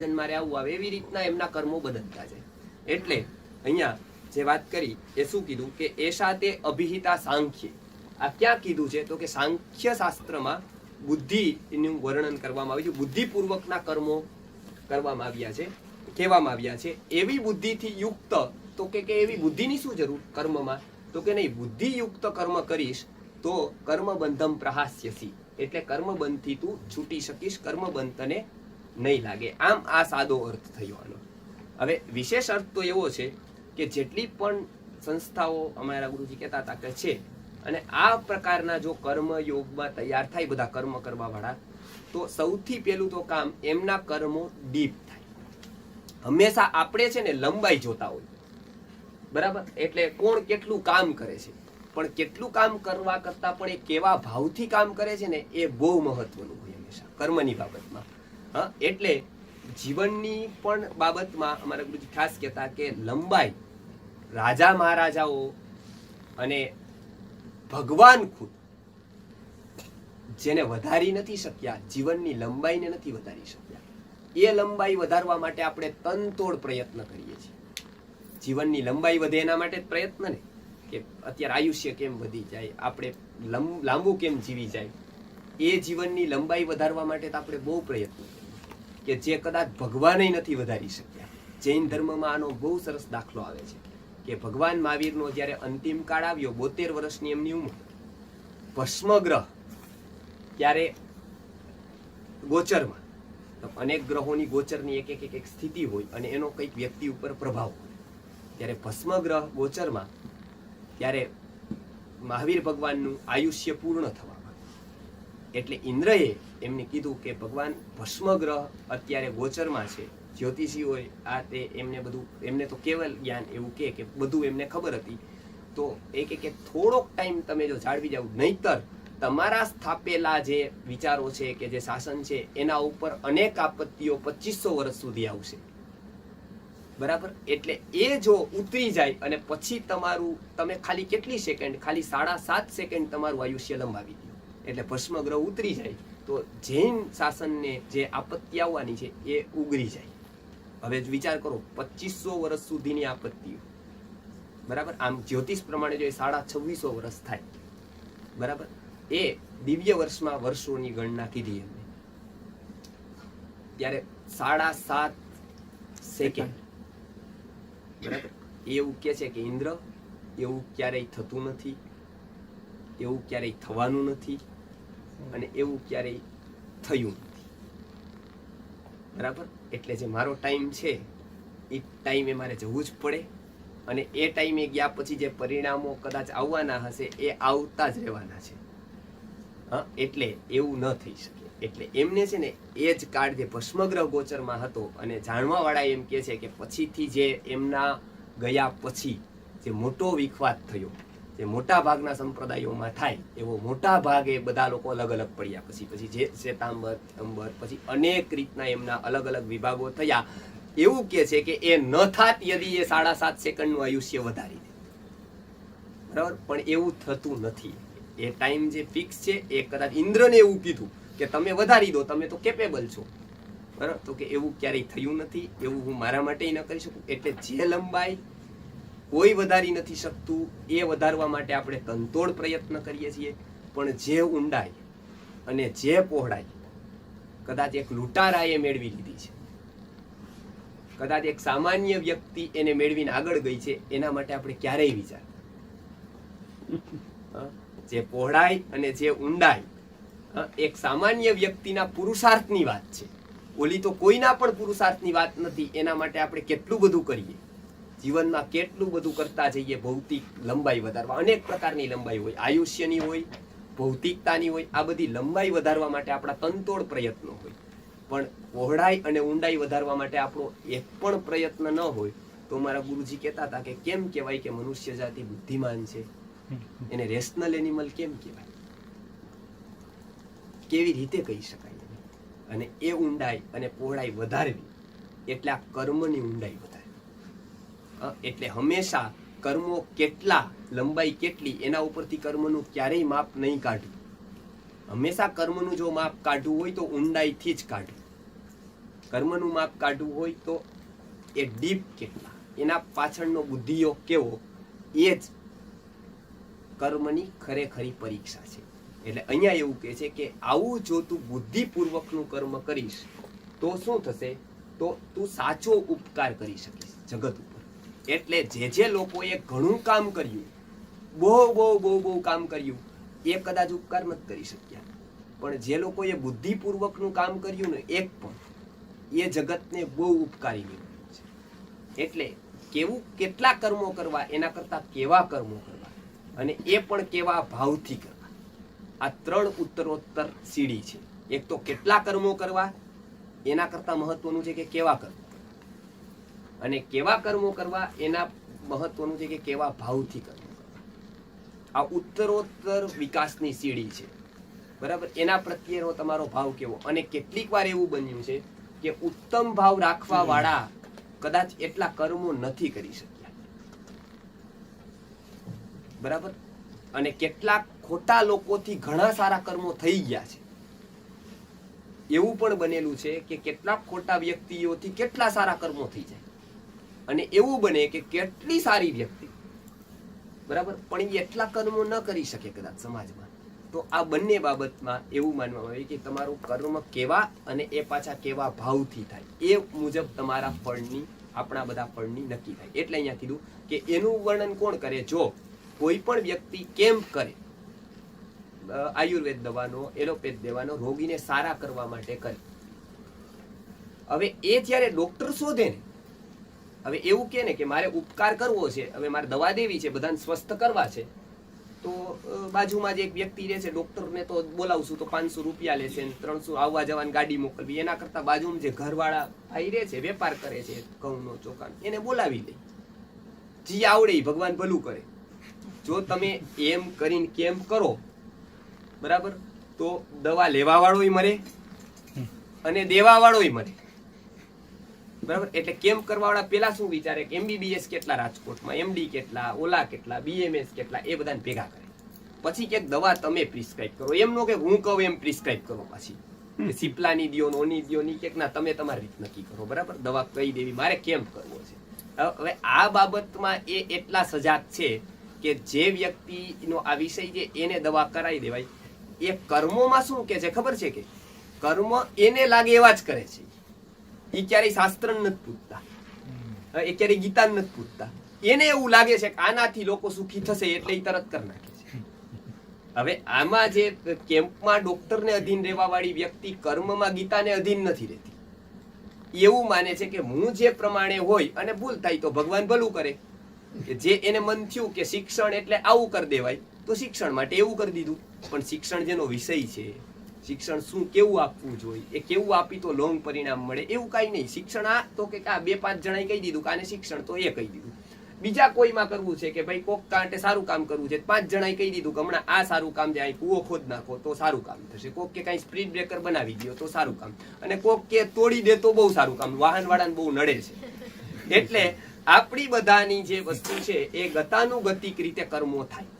જન્મારે આવું આવે એવી રીતના એમના કર્મો બદલતા જાય. એટલે અહીંયા જે વાત કરી એ શું કીધું કે એશા તે અભિહિતા સાંખ્ય. આ ક્યાં કીધું છે તો કે સાંખ્ય શાસ્ત્રમાં બુદ્ધિનું વર્ણન કરવામાં આવ્યું છે. બુદ્ધિપૂર્વકના કર્મો કરવામાં આવ્યા છે, કહેવામાં આવ્યા છે. એવી બુદ્ધિથી યુક્ત તો કે એવી બુદ્ધિની શું જરૂર કર્મમાં તો કે નહીં, બુદ્ધિયુક્ત કર્મ કરીશ તો કર્મબંધમ પ્રહાસ્યસી, એટલે કર્મબંધથી તું છૂટી શકીશ, કર્મબંધ તને નહીં લાગે. આમ આ સાદો અર્થ થયો આનો. હવે વિશેષ અર્થ તો એવો છે કે જેટલી પણ સંસ્થાઓ અમારા ગુરુજી કહેતા હતા કે છે, અને આ પ્રકારના જો કર્મ યોગમાં તૈયાર થાય બધા કર્મ કરવા વાળા, તો સૌથી પહેલું તો કામ એમના કર્મો ડીપ થાય. હંમેશા આપણે છે ને લંબાઈ જોતા હોય, બરાબર, એટલે કોણ કેટલું કામ કરે છે, પણ કેટલું કામ કરવા કરતા પણ એ કેવા ભાવથી કામ કરે છે ને એ બહુ મહત્વનું હોય હંમેશા કર્મની બાબતમાં. એટલે જીવનની પણ બાબતમાં અમારા ગુરુજી ખાસ કહેતા કે લંબાઈ રાજા મહારાજાઓ અને ભગવાન ખુદ જેને વધારી નથી શક્યા, જીવનની લંબાઈને નથી વધારી શક્યા, એ લંબાઈ વધારવા માટે આપણે તનતોડ પ્રયત્ન કરીએ છીએ. જીવનની લંબાઈ વધે એના માટે જ પ્રયત્ન ને, કે અત્યારે આયુષ્ય કેમ વધી જાય, આપણે લાંબુ કેમ જીવી જાય, એ જીવનની લંબાઈ વધારવા માટે તો આપણે બહુ પ્રયત્ન કરીએ કે જે કદાચ ભગવાને નથી વધારી શક્યા. જૈન ધર્મમાં આનો બહુ સરસ દાખલો આવે છે કે ભગવાન મહાવીરનો જ્યારે અંતિમ કાળ આવ્યો, 72 વર્ષની એમની ઉંમર, ભસ્મગ્રહ ત્યારે ગોચરમાં, અનેક ગ્રહોની ગોચરની એક સ્થિતિ હોય અને એનો કંઈક વ્યક્તિ ઉપર પ્રભાવ હોય. ત્યારે ભસ્મગ્રહ ગોચરમાં ત્યારે મહાવીર ભગવાનનું આયુષ્ય પૂર્ણ થવામાં, એટલે ઇન્દ્રએ એમને કીધું કે ભગવાન ભસ્મગ્રહ અત્યારે ગોચરમાં છે, જ્યોતિષી હોય આ તે એમને તો કેવલ જ્ઞાન એવું કે બધું એમને ખબર હતી, તો કે થોડોક ટાઈમ તમે જો જાળવી જાવ, નહીતર તમારા સ્થાપેલા જે વિચારો છે કે જે શાસન છે એના ઉપર અનેક આપત્તિઓ 2500 વર્ષ સુધી આવશે, બરાબર. એટલે એ જો ઉતરી જાય અને પછી તમે ખાલી કેટલી સેકન્ડ, ખાલી 7.5 સેકન્ડ તમારું આયુષ્ય લંબાવી દો, એટલે ભસ્મગ્રહ ઉતરી જાય તો જૈન શાસનને જે આપત્તિ આવવાની છે એ ઉગરી જાય. હવે વિચાર કરો, 2500 વર્ષ સુધીની આપત્તિઓ, બરાબર. આમ જ્યોતિષ પ્રમાણે જો 2650 વર્ષ થાય, બરાબર, એ દિવ્ય વર્ષમાં વર્ષોની ગણના કીધી એમને, ત્યારે 7.5 સેકન્ડ, બરાબર. એવું કે છે કે ઇન્દ્ર એવું ક્યારેય થતું નથી, એવું ક્યારેય થવાનું નથી, અને એવું ક્યારેય થયું નથી, બરાબર. એટલે જે મારો ટાઈમ છે એ ટાઈમે મારે જવું જ પડે, અને એ ટાઈમે ગયા પછી જે પરિણામો કદાચ આવવાના હશે એ આવતા જ રહેવાના છે. એટલે એવું ન થઈ શકે. એટલે એમને છે ને એ જ કાળ જે ભસ્મગ્રહ ગોચરમાં હતો, અને જાણવા વાળા એમ કે છે કે પછીથી જે એમના ગયા પછી જે મોટો વિખવાદ થયો, જે મોટા ભાગના સંપ્રદાયોમાં થાય એવો મોટા ભાગે બધા લોકો અલગ અલગ પડ્યા, પછી જે શ્વેતાંબર અંબર, પછી અનેક રીતના એમના અલગ અલગ વિભાગો થયા. એવું કે છે કે એ ન થાત યદી એ 7.5 સેકન્ડનું આયુષ્ય વધારી દે, બરાબર. પણ એવું થતું નથી. એ ટાઈમ જે ફિક્સ છે એ કદાચ ઇન્દ્રને એવું કીધું કે તમે વધારી દો, તમે તો કેપેબલ છો, બરાબર, તો કે એવું ક્યારેય થયું નથી, એવું હું મારા માટે ન કરી શકું. એટલે જે લંબાઈ કોઈ વધારી નથી શકતું એ વધારવા માટે આપણે તનતોડ પ્રયત્ન કરીએ છીએ, પણ જે ઊંડાઈ અને જે પહોળાઈ કદાચ એક લૂંટારાએ મેળવી લીધી છે, કદાચ એક સામાન્ય વ્યક્તિ એને મેળવીને આગળ ગઈ છે, એના માટે આપણે ક્યારેય વિચાર, જે પહોળાઈ અને જે ઊંડાઈ એક સામાન્ય વ્યક્તિના પુરુષાર્થની વાત છે, ઓલી તો કોઈના પણ પુરુષાર્થની વાત નથી. એના માટે આપણે કેટલું બધું કરીએ જીવનમાં, કેટલું બધું કરતા જઈએ ભૌતિક લંબાઈ વધારવા. અનેક પ્રકારની લંબાઈ હોય, આયુષ્યની હોય, ભૌતિકતાની હોય. આ બધી લંબાઈ વધારવા માટે આપણા તનતોડ પ્રયત્નો હોય, પણ પહોળાઈ અને ઊંડાઈ વધારવા માટે આપણો એક પણ પ્રયત્ન ન હોય તો મારા ગુરુજી કહેતા હતા કે કેમ કહેવાય કે મનુષ્ય જાતિ બુદ્ધિમાન છે, એને રેશનલ એનિમલ કેમ કહેવાય, કેવી રીતે કહી શકાય. અને એ ઊંડાઈ અને પહોળાઈ વધારવી એટલે આ કર્મની ઊંડાઈ વધારે. એટલે હંમેશા કર્મો કેટલા, લંબાઈ કેટલી, એના ઉપરથી કર્મનું ક્યારેય માપ નહીં કાઢવું. હંમેશા કર્મનું જો માપ કાઢવું હોય તો ઊંડાઈથી જ કાઢવું. કર્મનું માપ કાઢવું હોય તો એ ડીપ કેટલા, એના પાછળનો બુદ્ધિયોગ કેવો, એ જ કર્મની ખરેખરી પરીક્ષા છે. એટલે અહીંયા એવું કહે છે કે આવું જો તું બુદ્ધિપૂર્વકનું કર્મ કરીશ તો શું થશે, તો તું સાચો ઉપકાર કરી શકીશ જગત ઉપર. એટલે જે લોકોએ ઘણું કામ કર્યું, બહુ કામ કર્યું, એ કદાચ ઉપકાર નથી કરી શક્યા, પણ જે લોકોએ બુદ્ધિપૂર્વકનું કામ કર્યું ને એક પણ, એ જગતને બહુ ઉપકારી નીવડ્યું છે. એટલે કેટલા કર્મો કરવા એના કરતા કેવા કર્મો કરવા, અને એ પણ કેવા ભાવથી કરવા, આ 3 ઉત્તરોત્તર સીડી છે. એક તો કેટલા કર્મો કરવા, એના કરતા મહત્વનું છે કે કેવા કર્મો, અને કેવા કર્મો કરવા એના મહત્વનું છે કે કેવા ભાવથી કર્મો કરવા. આ ઉત્તરોત્તર વિકાસની સીડી છે, બરાબર. એના પ્રત્યેનો તમારો ભાવ કેવો. અને કેટલીક વાર એવું બન્યું છે કે ઉત્તમ ભાવ રાખવા વાળા કદાચ એટલા કર્મો નથી કરી શક્યા, બરાબર. અને કેટલાક ખોટા લોકોથી ઘણા સારા કર્મો થઈ ગયા છે. એવું પણ બનેલું છે કે કેટલાક ખોટા વ્યક્તિઓથી કેટલા સારા કર્મો થઈ જાય, અને એવું બને કે કેટલી સારી વ્યક્તિ, બરાબર, પણ એ એટલા કર્મો ન કરી શકે કદાચ સમાજમાં. તો આ બંને બાબતમાં એવું માનવામાં આવે કે તમારું કર્મ કેવા અને એ પાછા કેવા ભાવથી થાય, એ મુજબ તમારા ફળની, આપણા બધા ફળની નક્કી થાય. એટલે અહીંયા કીધું કે એનું વર્ણન કોણ કરે, જો કોઈ પણ વ્યક્તિ કેમ કરે, આયુર્વેદ દવાનો, એલોપેથ દેવાનો, રોગીને સારા કરવા માટે કરે. હવે એ જ્યારે ડોક્ટર શોધે ને, હવે એવું કે ને કે મારે ઉપકાર કરવો છે, હવે મારે દવા દેવી છે, બધાને સ્વસ્થ કરવા છે, તો બાજુમાં જે એક વ્યક્તિ રહે છે, ડોક્ટરને તો બોલાવશું તો 500 રૂપિયા લેશે, 300 આવવા જવાની ગાડી મોકલવી. એના કરતા બાજુમાં જે ઘરવાળા ભાઈ રહે છે, વેપાર કરે છે ઘઉંનો, ચોખાનો, એને બોલાવી દે. જી આવડે ભગવાન ભલું કરે. જો તમે એમ કરીને કેમ કરો, બરાબર, તો દવા લેવા વાળોય મરે અને દેવા વાળોય મરે, બરાબર. એટલે કેમ કરવા વાળા પેલા શું વિચારે કે MBBS કેટલા રાજકોટમાં, MD કેટલા, ઓલા કેટલા, BMS કેટલા, એ બધાને ભેગા કરે. પછી ક્યાંક દવા તમે પ્રિસ્ક્રાઇબ કરો, એમ નો કે હું કહું એમ પ્રિસ્ક્રાઇબ કરો. પાછી સિપ્લાની દિયો, ઓની દિયો, ની કે ના, તમે તમારી રીત નક્કી કરો, બરાબર. દવા કઈ દેવી, મારે કેમ કરવો છે. હવે આ બાબતમાં એ એટલા સજાગ છે કે જે વ્યક્તિનો આ વિષય છે એને દવા કરાવી દેવાય. એ કર્મોમાં શું કે છે ખબર છે કે કર્મ એને લાગે એવા જ કરે છે. એ ક્યારેય શાસ્ત્ર નથી પૂછતા, એ ક્યારેય ગીતા નથી પૂછતા. એને એવું લાગે છે કે આનાથી લોકો સુખી થશે એટલે એ તરત કરી નાખે છે. હવે આમાં જે કેમ્પમાં ડોક્ટરને અધીન રહેવા વાળી વ્યક્તિ કર્મમાં ગીતાને અધીન નથી રહેતી. એવું માને છે કે હું જે પ્રમાણે હોય, અને ભૂલ થાય તો ભગવાન ભલું કરે, કે જે એને મન થયું કે શિક્ષણ એટલે આવું કરી દેવાય તો શિક્ષણ માટે એવું કરી દીધું. પણ શિક્ષણ જેનો વિષય છે, શિક્ષણ શું કેવું આપવું જોઈએ, એ કેવું આપી તો લોંગ પરિણામ મળે, એવું કાંઈ નહીં. શિક્ષણ આ તો કે 2-5 જણાએ કહી દીધું કે આને શિક્ષણ, તો એ કહી દીધું. બીજા કોઈમાં કરવું છે કે ભાઈ કોક કાંટે સારું કામ કરવું છે, 5 જણાએ કહી દીધું કે હમણાં આ સારું કામ છે, અહીં કૂવો ખોદ નાખો તો સારું કામ થશે. કોક કે કાંઈ સ્પીડ બ્રેકર બનાવી દો તો સારું કામ, અને કોક કે તોડી દે તો બહુ સારું કામ. વાહન વાળાને બહુ નડે છે. એટલે આપણી બધાની જે વસ્તુ છે એ ગતાનુગતિક રીતે કર્મો થાય.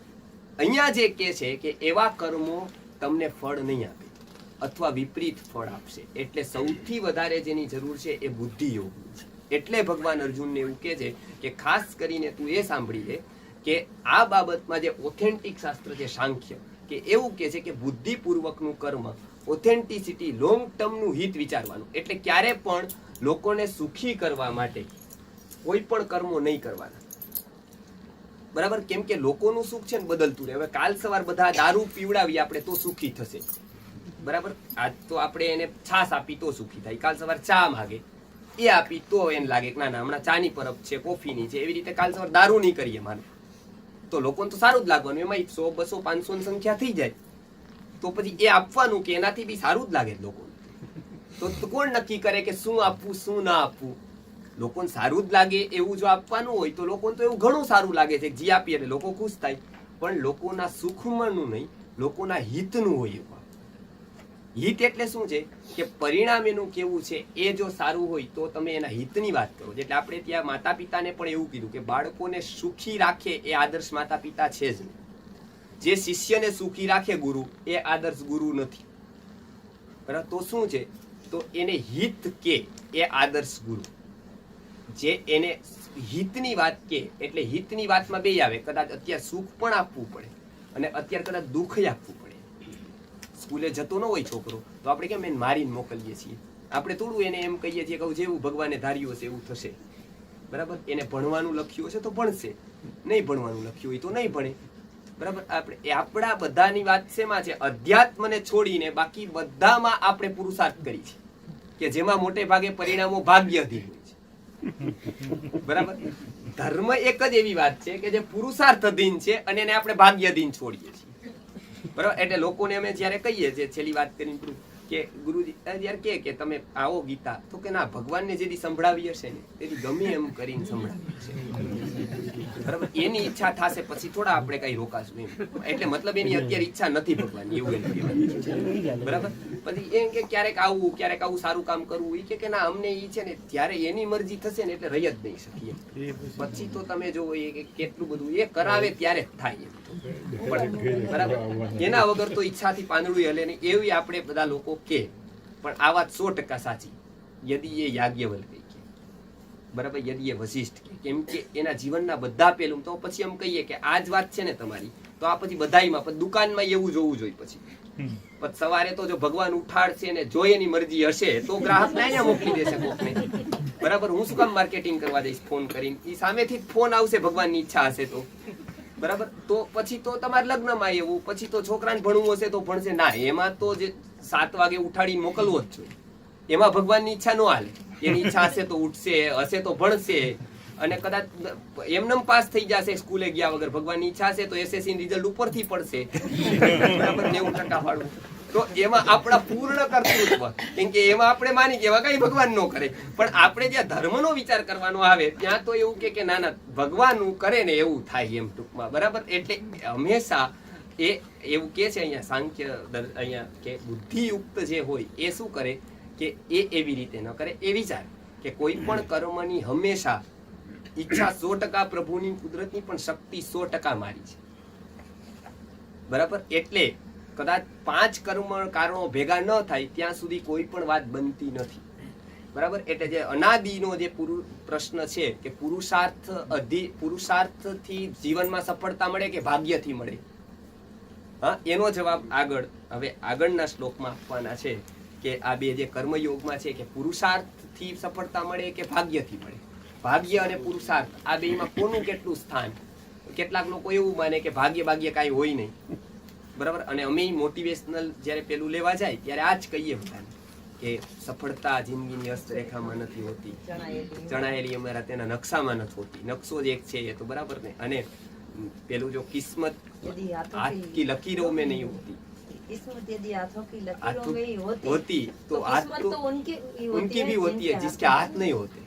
અહીંયા જે કે છે કે એવા કર્મો તમને ફળ નહીં આપે, અથવા વિપરીત ફળ આપશે. એટલે સૌથી વધારે જેની જરૂર છે એ બુદ્ધિ યોગની છે. એટલે ભગવાન અર્જુનને એવું કહે છે કે ખાસ કરીને તું એ સાંભળી લે કે આ બાબતમાં જે ઓથેન્ટિક શાસ્ત્ર છે સાંખ્ય, કે એવું કહે છે કે બુદ્ધિપૂર્વકનું કર્મ, ઓથેન્ટિસિટી, લોંગ ટર્મનું હિત વિચારવાનું. એટલે ક્યારે પણ લોકોને સુખી કરવા માટે કોઈ પણ કર્મો નહીં કરવાના, બરાબર. કેમ કે લોકોનું સુખ છે ને બદલતું રહે. હવે કાલ સવાર બધા દારૂ પીવડાવીએ આપણે તો સુખી થશે, બરાબર. આજ તો આપણે એને છાશ આપી તો સુખી થાય, કાલ સવાર ચા માગે એ આપી તો એને લાગે કે ના ના હમણાં ચાની પરબ છે, કોફીની છે. એવી રીતે કાલ સવાર દારૂ નહીં કરીએ માનું તો લોકોને તો સારું જ લાગવાનું. એમાં 100, 200, 500 ની સંખ્યા થઈ જાય તો પછી એ આપવાનું કે એનાથી બી સારું જ લાગે લોકોને. તો કોણ નક્કી કરે કે શું આપવું શું ના આપવું? લોકોને સારું જ લાગે એવું જો આપવાનું હોય તો લોકોને તો એવું ઘણું સારું લાગે છે, જે આપીએ એટલે લોકો ખુશ થાય. પણ લોકોના સુખમાંનું નહીં, લોકોના હિતનું હોય એવું. હિત એટલે શું છે કે પરિણામ એનું કેવું છે એ જો સારું હોય તો તમે એના હિતની વાત કરો. એટલે આપણે ત્યાં માતા પિતાને પણ એવું કીધું કે બાળકોને સુખી રાખે એ આદર્શ માતા પિતા છે જ નહીં. જે શિષ્યને સુખી રાખે ગુરુ, એ આદર્શ ગુરુ નથી, બરાબર. તો શું છે તો એને હિત કે એ આદર્શ ગુરુ. જે એને હિતની વાત કે એટલે હિતની વાતમાં બે આવે. કદાચ અત્યારે સુખ પણ આપવું પડે અને અત્યારે કદાચ દુઃખ આપવું પડે. સ્કૂલે જતો ન હોય છોકરો તો આપણે કેમ એને મારીને મોકલીએ છીએ. આપણે થોડું એને એમ કહીએ છીએ કે જેવું ભગવાને ધાર્યું હશે એવું થશે. બરાબર. એને ભણવાનું લખ્યું હશે તો ભણશે, નહીં ભણવાનું લખ્યું હોય તો નહીં ભણે. બરાબર. આપણે આપણા બધાની વાત શેમાં છે? અધ્યાત્મને છોડીને બાકી બધામાં આપણે પુરુષાર્થ કરી છે કે જેમાં મોટે ભાગે પરિણામો ભાગ્યધીન હોય છે. બરાબર. ધર્મ એક જ એવી વાત છે કે જે પુરુષાર્થ અધીન છે અને એને આપણે ભાગ્યધીન છોડીએ છીએ. બરાબર. એટલે લોકોને અમે જયારે કહીએ છીએ, છેલ્લી વાત કરીને કે ગુરુજી જયારે કે તમે આવો ગીતા, તો કે ના, ભગવાનને જેથી સંભળાવી હશે ને તેથી ગમે એમ કરીને સંભળાવી હશે. બરાબર. એની ઈચ્છા થશે પછી થોડા આપણે કઈ રોકાશું એમ. એટલે મતલબ એની અત્યારે ઈચ્છા નથી ભગવાન, એવું એમ કહેવાય. બરાબર. પછી એમ કે ક્યારેક આવું સારું કામ કરવું, એ કે ના, અમને ઈ છે ને ત્યારે એની મરજી થશે ને એટલે રહી જ નહીં શકીએ. પછી તો તમે જોવો એ કેટલું બધું એ કરાવે ત્યારે જ થાય એમ. બરાબર. એના વગર તો ઈચ્છાથી પાંદડું હલે નહીં, એવી આપણે બધા લોકો કે. પણ આ વાત 100% સાચી. યદી એ યાજ્ઞવલ્ક્ય કે, બરાબર, યદી એ વશિષ્ઠ કે, કેમ કે એના જીવનના બધા પહેલું. તો પછી એમ કહીએ કે આ જ વાત છે ને તમારી, તો આ પછી બધાયમાં, પછી દુકાનમાં એવું જોવું જોઈએ. પછી સવારે તો જો ભગવાન ઉઠાડશે ને જો એની મરજી હશે તો ગ્રાહક ને અહીંયા મોકલી દેશે કોકને. બરાબર. હું શું કામ માર્કેટિંગ કરવા જઈશ ફોન કરીને? એ સામેથી જ ફોન આવશે ભગવાનની ઈચ્છા હશે તો. બરાબર. તો પછી તો તમારે લગ્નમાં એવું, પછી તો છોકરાને ભણવું હશે તો ભણશે. ના, એમાં તો જે 7 વાગે ઉઠાડીને મોકલવો જ જોઈએ. એમાં ભગવાનની ઈચ્છા ન હાલે. એની ઈચ્છા હશે તો ઉઠશે, હશે તો ભણશે. અને કદાચ એમનેમ પાસ થઈ જશે સ્કૂલે ગયા વગર. ભગવાનની ઈચ્છા હશે તો એસએસસી રિઝલ્ટ ઉપરથી પડશે. બરાબર. 90% વાળું. તો એમાં આપણા પૂર્ણ કર્તૃત્વ, કેમ કે એમાં આપણે માની કે એવા કઈ ભગવાન નો કરે. પણ આપણે જ્યાં ધર્મનો વિચાર કરવાનો આવે ત્યાં તો એવું કે ના ના, ભગવાન કરે ને એવું થાય એમ ટૂંકમાં. બરાબર. એટલે હંમેશા એ એવું કે છે અહીંયા સાંખ્ય, અહીંયા કે બુદ્ધિયુક્ત જે હોય એ શું કરે કે એ એવી રીતે ન કરે. એ વિચાર કે કોઈ પણ કર્મની હંમેશા ઈચ્છા 100% પ્રભુની કુદરતની, પણ શક્તિ 100% મારી છે. બરાબર. એટલે કદાચ 5 કારણો ભેગા ન થાય ત્યાં સુધી કોઈ પણ વાત બનતી નથી. બરાબર. એટલે જે અનાદિનો જે પ્રશ્ન છે કે પુરુષાર્થથી જીવનમાં સફળતા મળે કે ભાગ્યથી મળે, હા, એનો જવાબ હવે આગળના શ્લોકમાં આપવાના છે. કે આ બે જે કર્મયોગમાં છે કે પુરુષાર્થથી સફળતા મળે કે ભાગ્યથી મળે. ભાગ્ય અને પુરુષાર્થ આ બેમાં કોનું કેટલું સ્થાન? કેટલાક લોકો એવું માને કે ભાગ્ય કાંઈ હોય નહીં. બરાબર. અને અમે મોટિવેશનલ જ્યારે પેલું લેવા જાય ત્યારે આ જ કહીએ બધાને કે સફળતા જિંદગીની હસ્તરેખામાં નથી હોતી, ચણાયેલી અમારા તેના નકશામાં નથી હોતી. નકશો જ એક છે એ તો બરાબર ને. અને પેલું જો કિસ્મત હાથ કી લકીરો में नहीं होती, किस्मत यदि हाथों की लकीरों में ही होती तो हाथ तो उनकी भी होती है जिसके हाथ नहीं होते.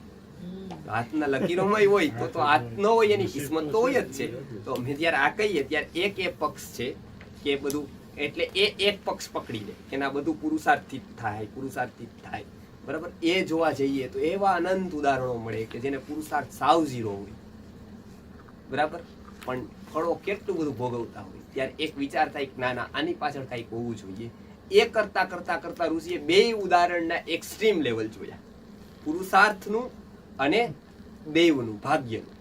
હાથના લકીરોમાં હોય તો હાથ ન હોય એની કિસ્મત તો હોય જ છે. તો અમે જયારે આ કહીએ ત્યારે એક એ પક્ષ છે કે બધું, એટલે એ એક પક્ષ પકડી લે કે ના બધું પુરુષાર્થથી થાય. બરાબર. એ જોવા જઈએ તો એવા અનંત ઉદાહરણો મળે કે જેને પુરુષાર્થ સાવ 0 હોય. બરાબર. પણ ફળો કેટલું બધું ભોગવતા હોય. ત્યારે એક વિચાર થાય કે ના આની પાછળ કંઈક હોવું જોઈએ. એ કરતા ઋષિએ 2 ઉદાહરણના એક્સ્ટ્રીમ લેવલ જોયા, પુરુષાર્થનું અને દૈવનું, ભાગ્યનું.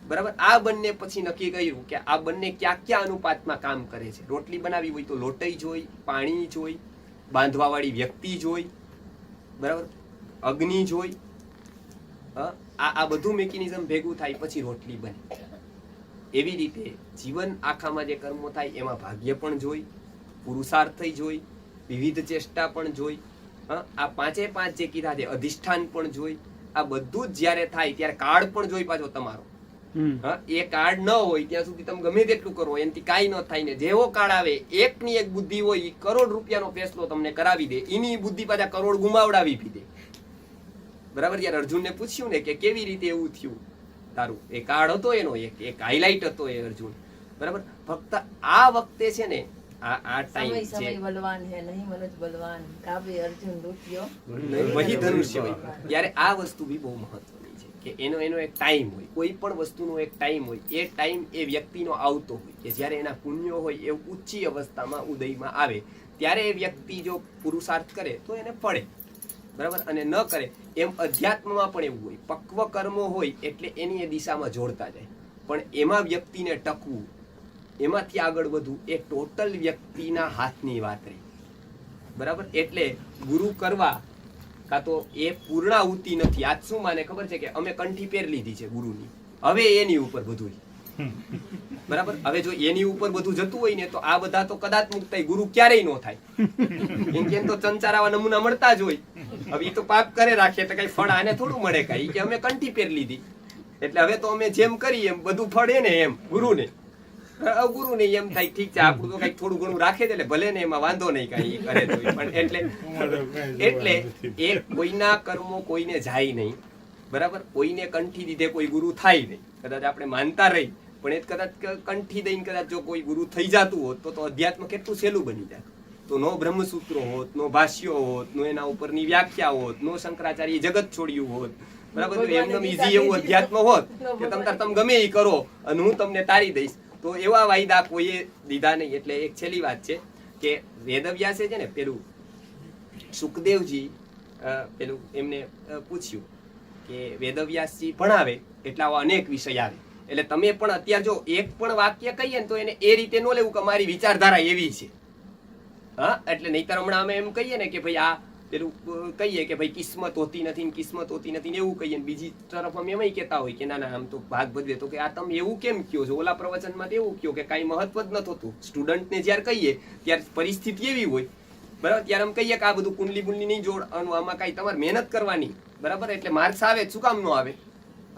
બરાબર. આ બંને પછી નક્કી કર્યું કે આ બંને ક્યાં અનુપાતમાં કામ કરે છે. રોટલી બનાવી હોય તો લોટઈ જોઈ, પાણી જોઈ, બાંધવા વાળી વ્યક્તિ જોઈ, બરાબર, અગ્નિ જોઈ. આ બધું મેકેનિઝમ ભેગું થાય પછી રોટલી બને. એવી રીતે જીવન આખામાં જે કર્મો થાય એમાં ભાગ્ય પણ જોઈ, પુરુષાર્થ જોઈ, વિવિધ ચેષ્ટા પણ જોઈ. આ 5 જે કીધા છે અધિષ્ઠાન પણ જોઈ. આ બધું જ જયારે થાય ત્યારે કાર્ડ પણ જોઈ પાછો તમારો. એ કાર્ડ ન હોય ત્યાં સુધી તમે ગમે તેટલું કરો એનાથી કાંઈ ન થાય ને. જેવો કાર્ડ આવે, એકની એક બુદ્ધિ હોય, એ કરોડ રૂપિયાનો ફેસલો તમને કરાવી દે, એની બુદ્ધિ પાછા કરોડ ગુમાવડાવી બી દે. બરાબર. જયારે અર્જુનને પૂછ્યું ને કે કેવી રીતે એવું થયું તારું, એ કાર્ડ હતો એનો, એક હાઇલાઇટ હતો એ અર્જુન. બરાબર. ફક્ત આ વખતે છે ને આ ટાઈમ છે, સમય બલવાન હે નહીં મનુજ બલવાન, કાબે અર્જુન રૂપિયો વહી ધનુષ્ય હોય. ત્યારે આ વસ્તુ બી બહુ મહત્વની છે કે એનો એક ટાઈમ હોય. કોઈ પણ વસ્તુનો એક ટાઈમ હોય. એ ટાઈમ એ વ્યક્તિનો આવતો હોય કે જ્યારે એના પુણ્યો હોય એ ઊંચી અવસ્થામાં ઉદયમાં આવે ત્યારે એ વ્યક્તિ જો પુરુષાર્થ કરે તો એને ફળે. બરાબર, અને ન કરે. એમ અધ્યાત્મમાં પણ એવું હોય, પક્વ કર્મો હોય એટલે એની એ દિશામાં જોડતા જાય, પણ એમાં વ્યક્તિને ટકવું, એમાંથી આગળ વધવું એ ટોટલ વ્યક્તિના હાથની વાત રહી. બરાબર, એટલે ગુરુ કરવા કાં તો એ પૂર્ણાહુતિ નથી. આજ શું માને ખબર છે કે અમે કંઠી પહેર લીધી છે ગુરુની, હવે એની ઉપર બધું. બરાબર, હવે જો એની ઉપર બધું જતું હોય ને તો આ બધા તો કદાચ મુક્ત થાય, ગુરુ ક્યારેય ન થાય. એમ કે તો ચંચારાવા નમૂના મળતા જ હોય. હવે એ તો પાપ કરે રાખે તો કઈ ફળ આને થોડું મળે કઈ, કે અમે કંઠી પહેર લીધી એટલે હવે તો અમે જેમ કરીએ એમ બધું ફળે ને એમ ગુરુને. ગુરુને એમ થાય ઠીક છે આપણું તો કઈક થોડું ઘણું રાખે છે એટલે ભલે ને એમાં વાંધો નહીં કઈ કરે તો, પણ એટલે એ કોઈના કર્મો કોઈને જાય નહીં. બરાબર, કોઈને કંઠી દીધે કોઈ ગુરુ થાય નહીં. કદાચ આપણે માનતા રહી પણ એ કદાચ કંઠી દઈને કદાચ જો કોઈ ગુરુ થઈ જતું હોત તો અધ્યાત્મ કેટલું સહેલું બની જાય. તો નો બ્રહ્મસૂત્રો હોત, નો ભાષ્યો હોત, નો એના ઉપરની વ્યાખ્યા હોત, નો શંકરાચાર્ય જગત છોડ્યું હોત. બરાબર, એમનો ઈઝી એવું અધ્યાત્મ હોત કે તમે ગમે એ કરો અને હું તમને તારી દઈશ, તો એવા વાયદા કોઈએ દીધા નહીં. એટલે એક છેલ્લી વાત છે કે વેદવ્યાસે છે ને પેલું સુખદેવજી પેલું એમને પૂછ્યું કે વેદવ્યાસજી ભણાવે એટલે આવા અનેક વિષય આવે, એટલે તમે પણ અત્યારે જો એક પણ વાક્ય કહીએ ને તો એને એ રીતે ન લેવું કે મારી વિચારધારા એવી છે. હા, એટલે નહીતર હમણાં અમે એમ કહીએ ને કે ભાઈ આ પેલું કહીએ કે ભાઈ કિસ્મત હોતી નથી ને કિસ્મત હોતી નથી ને એવું કહીએ, બીજી તરફ અમે એમ કહેતા હોય કે ના ના આમ તો ભાગ ભજવે, તો કે આ તમે એવું કેમ કહો છો? ઓલા પ્રવચનમાં એવું કહો કે કાંઈ મહત્વ જ નથી હોતું. સ્ટુડન્ટને જ્યારે કહીએ ત્યારે પરિસ્થિતિ એવી હોય, બરાબર, ત્યારે અમે કહીએ કે આ બધું કુંડલી બુંડલી નહીં જોડવાનું, આમાં કાંઈ તમારે મહેનત કરવાની. બરાબર, એટલે માર્ક્સ આવે શું કામ ન આવે?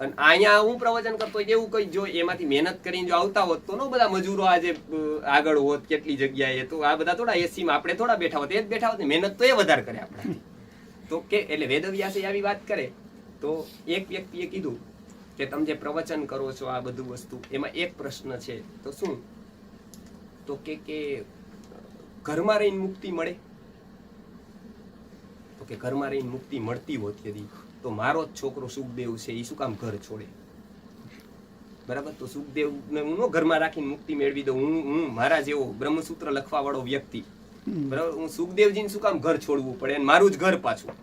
અને અહીંયા હું પ્રવચન કરતો હોય એવું કઈ જો એમાંથી મહેનત કરીને જો આવતા હોત તો નો બધા મજૂરો આજે આગળ હોત કેટલી જગ્યાએ. તો આ બધા થોડા એસીમાં આપણે થોડા બેઠા હોત, એ જ બેઠા હોત ને, મહેનત તો એ વધારે કરે આપણે. તો કે એટલે વેદવ્યાસે આવી વાત કરે તો એક વ્યક્તિએ કીધું કે તમે જે પ્રવચન કરો છો આ બધું વસ્તુ, એમાં એક પ્રશ્ન છે તો શું? તો કે ઘરમાં રહીને મુક્તિ મળે? તો કે ઘરમાં રહીને મુક્તિ મળતી હોત યદી તો મારો જ છોકરો સુખદેવ છે એ શું કામ ઘર છોડે? બરાબર, તો સુખદેવને હું નો ઘરમાં રાખીને મુક્તિ મેળવી દઉં, હું મારા જેવો બ્રહ્મસૂત્ર લખવા વાળો વ્યક્તિ, બરાબર, હું સુખદેવજીને શું કામ ઘર છોડવું પડે અને મારું જ ઘર પાછું?